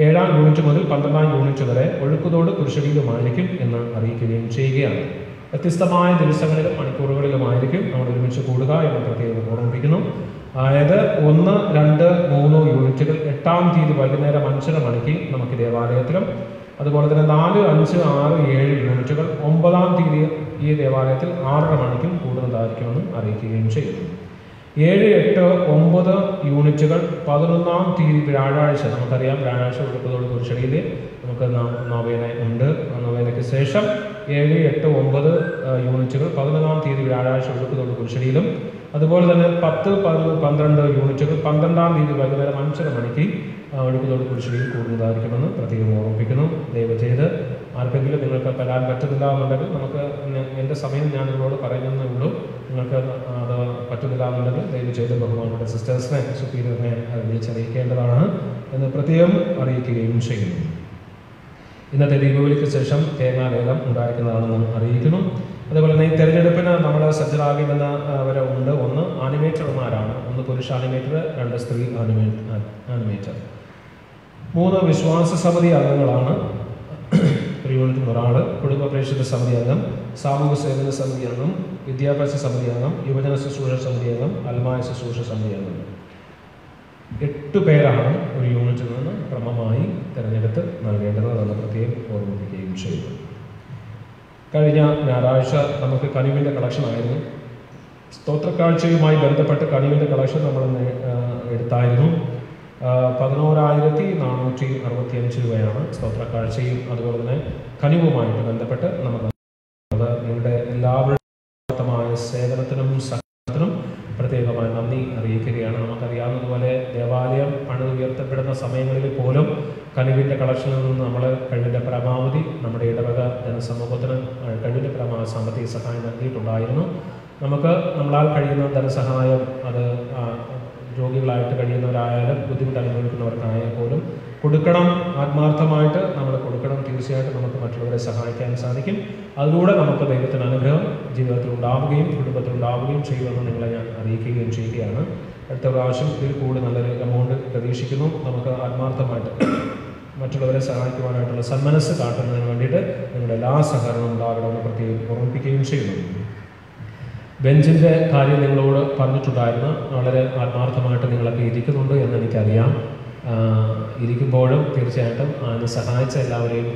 7ാം യൂണിറ്റ് മുതൽ 12ാം യൂണിറ്റ് വരെ ഒഴുക്കുതോട് കുരിശടിയിലുമായിരിക്കും എന്ന് അറിയിക്കുകയും ചെയ്യുകയാണ്. വ്യത്യസ്തമായ ദിവസങ്ങളിലും മണിക്കൂറുകളിലുമായിരിക്കും നമ്മൾ ഒരുമിച്ച് കൂടുക എന്ന് പ്രത്യേകം ഓർമ്മിപ്പിക്കുന്നു. അതായത് 1, 2, 3 യൂണിറ്റുകൾ 8ാം തീയതി വൈകുന്നേരം 5:30 മണിക്ക് നമുക്ക് ദേവാലയത്തിലും, അതുപോലെ തന്നെ 4, 5, 6, 7 യൂണിറ്റുകൾ 9ാം തീയതി ഈ ദേവാലയത്തിൽ 6:30 മണിക്കും കൂടുന്നതായിരിക്കുമെന്ന് അറിയിക്കുകയും ചെയ്യുന്നു. 7, 8, 9 യൂണിറ്റുകൾ 11ാം തീയതി വ്യാഴാഴ്ച, നമുക്കറിയാം വ്യാഴാഴ്ച ഒഴുക്കുതോട് കുരിശടിയിൽ നമുക്ക് നൊവേന ഉണ്ട്. നൊവേനയ്ക്ക് ശേഷം 7, 8, 9 യൂണിറ്റുകൾ 11ാം തീയതി വ്യാഴാഴ്ച ഒഴുക്കുതോട് കുരിശടിയിലും, അതുപോലെ തന്നെ 10, 11, 12 യൂണിറ്റുകൾ 12ാം തീയതി വൈകുന്നേരം 5:30 മണിക്ക് ഒഴുക്കുതോട് കുരിശടിയിൽ കൂടുന്നതായിരിക്കുമെന്ന് പ്രത്യേകം ഓർമ്മിപ്പിക്കുന്നു. ദയവ് ചെയ്ത് ആർക്കെങ്കിലും നിങ്ങൾക്ക് വരാൻ പറ്റുന്നില്ല എന്നുണ്ടെങ്കിൽ നമുക്ക് എൻ്റെ സമയം ഞാൻ നിങ്ങളോട് പറയുന്നതേ ഉള്ളൂ. നിങ്ങൾക്ക് അത് പറ്റുന്നില്ല എന്നുണ്ടെങ്കിൽ ദയവ് ചെയ്ത് ബഹുമാനപ്പെട്ട സിസ്റ്റേഴ്സിനെ, സുപ്പീരിയറിനെ വിളിച്ചറിയിക്കേണ്ടതാണ് എന്ന് പ്രത്യേകം അറിയിക്കുകയും ചെയ്യുന്നു. ഇന്നത്തെ ദീപാവലിക്ക് ശേഷം തേങ്ങാലേലം ഉണ്ടായിരിക്കുന്നതാണെന്ന് അറിയിക്കുന്നു. അതുപോലെ തന്നെ ഈ തെരഞ്ഞെടുപ്പിന് നമ്മൾ സജ്ജരാകേണ്ടുന്നവരെ ഉണ്ട്. 1 ആനിമേറ്റർമാരാണ്. 1 പുരുഷ ആനിമേറ്റർ, 2 സ്ത്രീ ആനിമേറ്റർ. 3 വിശ്വാസ സമിതി അംഗങ്ങളാണ്. ഒരു യൂണിറ്റിൽ 1 കുടുംബ പ്രേക്ഷിത സമിതി അംഗം, സാമൂഹ്യ സേവന സമിതി അംഗം, വിദ്യാഭ്യാസ സമിതി അംഗം, യുവജന ശുശ്രൂഷ സമിതി അംഗം, അൽമായ ശുശ്രൂഷ സമിതി അംഗം. 8 പേരാണ് ഒരു യൂണിറ്റിൽ നിന്ന് ക്രമമായി തിരഞ്ഞെടുത്ത് നൽകേണ്ടതെന്ന് പ്രത്യേകം ഓർമ്മിപ്പിക്കുകയും ചെയ്തു. കഴിഞ്ഞ ഞായറാഴ്ച നമുക്ക് കനിവിൻ്റെ കളക്ഷൻ ആയിരുന്നു. സ്തോത്രക്കാഴ്ചയുമായി ബന്ധപ്പെട്ട് കനിവിൻ്റെ കളക്ഷൻ നമ്മൾ എടുത്തായിരുന്നു. 11,465 രൂപയാണ് സ്തോത്രക്കാഴ്ചയും അതുപോലെ തന്നെ കനിവുമായിട്ട് ബന്ധപ്പെട്ട് നമ്മൾ നിങ്ങളുടെ എല്ലാവരുമായ സേവനത്തിനും സഹകരണത്തിനും പ്രത്യേകമായ നന്ദി അറിയിക്കുകയാണ്. നമുക്കറിയാവുന്നതുപോലെ ദേവാലയം പണിതുയർത്തപ്പെടുന്ന സമയങ്ങളിൽ പോലും കനിവിൻ്റെ കളക്ഷനിൽ നിന്ന് നമ്മൾ കഴിവിൻ്റെ പരമാവധി നമ്മുടെ ഇടവക ജനസമൂഹത്തിന് കഴിവിൻ്റെ പരമാവധി സാമ്പത്തിക സഹായം നൽകിയിട്ടുണ്ടായിരുന്നു. നമുക്ക് നമ്മളാൽ കഴിയുന്ന ധനസഹായം അത് രോഗികളായിട്ട് കഴിയുന്നവരായാലും ബുദ്ധിമുട്ട് അനുഭവിക്കുന്നവർക്കായാൽ പോലും കൊടുക്കണം. ആത്മാർത്ഥമായിട്ട് നമ്മൾ കൊടുക്കണം. തീർച്ചയായിട്ടും നമുക്ക് മറ്റുള്ളവരെ സഹായിക്കാൻ സാധിക്കും. അതിലൂടെ നമുക്ക് ദൈവത്തിന് അനുഗ്രഹം ജീവിതത്തിൽ ഉണ്ടാവുകയും കുടുംബത്തിൽ ഉണ്ടാവുകയും ചെയ്യുമെന്ന് നിങ്ങളെ ഞാൻ അറിയിക്കുകയും ചെയ്യുകയാണ്. അടുത്ത പ്രാവശ്യം ഇതിൽ കൂടുതൽ നല്ലൊരു എമൗണ്ട് പ്രതീക്ഷിക്കുന്നു. നമുക്ക് ആത്മാർത്ഥമായിട്ട് മറ്റുള്ളവരെ സഹായിക്കുവാനായിട്ടുള്ള സന്മനസ് കാട്ടുന്നതിന് വേണ്ടിയിട്ട് നിങ്ങളുടെ എല്ലാ സഹകരണവും ഉണ്ടാകണമെന്ന് പ്രത്യേകം ഓർമ്മിപ്പിക്കുകയും ചെയ്യുന്നു. ബെഞ്ചിൻ്റെ കാര്യം നിങ്ങളോട് പറഞ്ഞിട്ടുണ്ടായിരുന്നു. വളരെ ആത്മാർത്ഥമായിട്ട് നിങ്ങളൊക്കെ ഇരിക്കുന്നുണ്ട് എന്ന് എനിക്കറിയാം. ഇരിക്കുമ്പോഴും തീർച്ചയായിട്ടും അതിനെ സഹായിച്ച എല്ലാവരെയും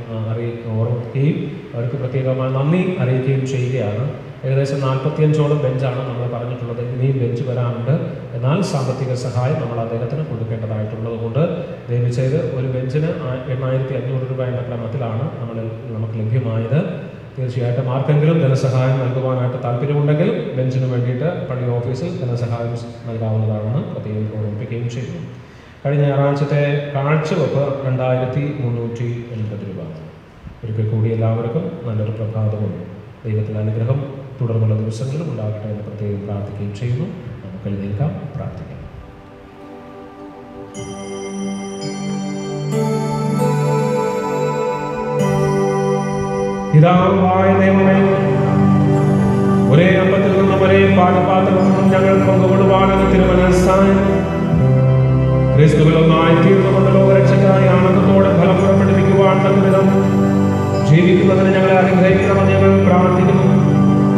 ഓർമ്മിക്കുകയും അവർക്ക് പ്രത്യേകമായ നന്ദി അറിയിക്കുകയും ചെയ്യുകയാണ്. ഏകദേശം 45ഓളം ബെഞ്ചാണ് നമ്മൾ പറഞ്ഞിട്ടുള്ളത്. ഇനിയും ബെഞ്ച് വരാനുണ്ട്. എന്നാൽ സാമ്പത്തിക സഹായം നമ്മൾ അദ്ദേഹത്തിന് കൊടുക്കേണ്ടതായിട്ടുള്ളത് കൊണ്ട് ദയവ് ചെയ്ത് ഒരു ബെഞ്ചിന് 8500 രൂപ എന്ന ക്രമത്തിലാണ് നമുക്ക് ലഭ്യമായത്. തീർച്ചയായിട്ടും ആർക്കെങ്കിലും ധനസഹായം നൽകുവാനായിട്ട് താല്പര്യമുണ്ടെങ്കിൽ ബെഞ്ചിന് വേണ്ടിയിട്ട് പള്ളി ഓഫീസിൽ ധനസഹായം നൽകാവുന്നതാണെന്ന് പ്രത്യേകം ഓർമ്മിപ്പിക്കുകയും ചെയ്യുന്നു. കഴിഞ്ഞ ഞായറാഴ്ചത്തെ കാഴ്ചവെപ്പ് 2380 രൂപ. ഒരിക്കൽ കൂടി എല്ലാവർക്കും നല്ലൊരു പ്രഭാതവും ദൈവത്തിൻ്റെ അനുഗ്രഹം തുടർന്നുള്ള ദിവസങ്ങളിലും ഉണ്ടാകട്ടെ എന്ന് പ്രത്യേകം പ്രാർത്ഥിക്കുകയും ചെയ്യുന്നു. നമുക്ക് എഴുന്നേൽക്കാം, പ്രാർത്ഥിക്കാം. പിതാവായ ദൈവമേ, ഒരേ അപ്പത്തിൽ നിന്നും ഒരേ പാനപാത്രത്തിൽ നിന്നും ഞങ്ങൾ പങ്കുകൊള്ളുവാനെന്ന് തിരുമനസ്സായി ക്രിസ്തുവിൽ ഒന്നായി തീർന്നുകൊണ്ട് ലോകരക്ഷകനായി ആനന്ദത്തോടെ ഫലം പുറപ്പെടുവിക്കുവാൻ തക്കവിധം ജീവിക്കുന്നതിന് ഞങ്ങളെ അനുഗ്രഹിക്കണമെന്ന് ഞങ്ങൾ പ്രാർത്ഥിക്കുന്നു.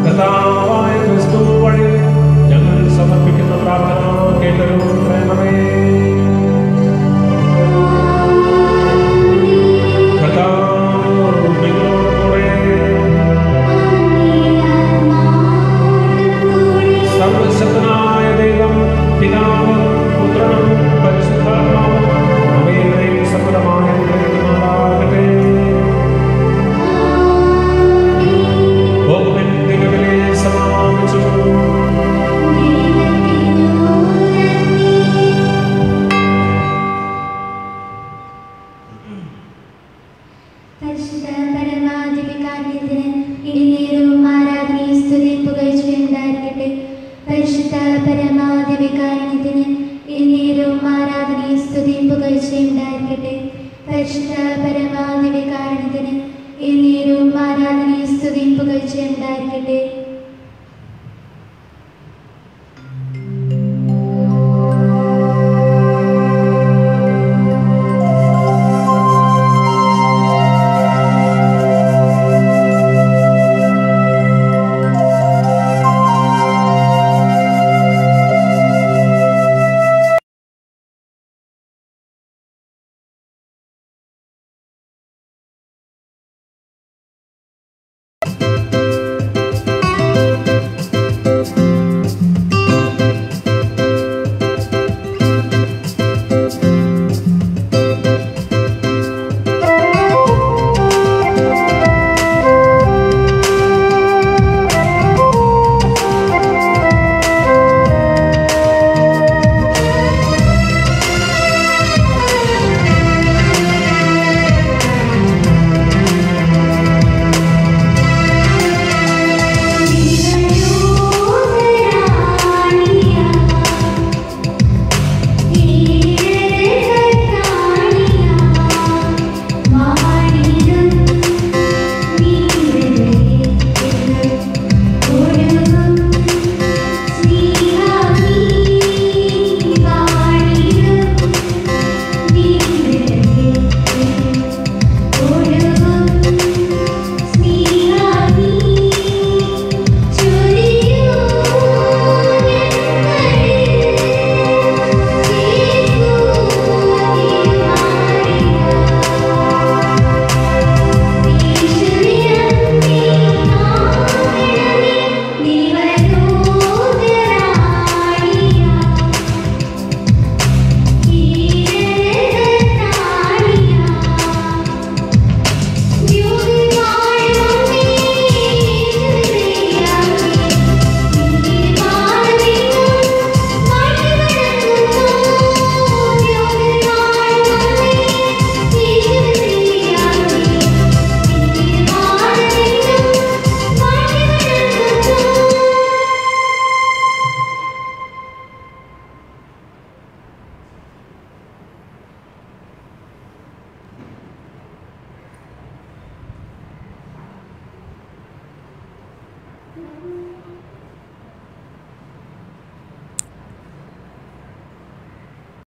കർത്താവായ ക്രിസ്തു വഴി ഞങ്ങൾ സമർപ്പിക്കുന്ന പ്രാർത്ഥന കേട്ടരുളണമേ. സർവശക്തനായ ദൈവം പിതാവ് പുത്രനും പരിശുദ്ധാത്മാവും അവയെയും സഫലമായി അനുഗ്രഹിക്കുമാറാകട്ടെ. സമാപിച്ചു. പരിശുദ്ധ പരമാധികാരത്തിന് ഇന്നേരവും ആരാധനയും സ്തുതിയും പുകഴ്ചയും ഉണ്ടായിരിക്കട്ടെ. പരിശുദ്ധ പരമാധികാരത്തിന് ഇന്നേരവും ആരാധനയും സ്തുതിയും പുകഴ്ചയും ഉണ്ടായിരിക്കട്ടെ. പരിശുദ്ധ പരമാധികാരത്തിന് ഇന്നേരവും ആരാധനയും സ്തുതിയും പുകഴ്ചയും ഉണ്ടായിരിക്കട്ടെ.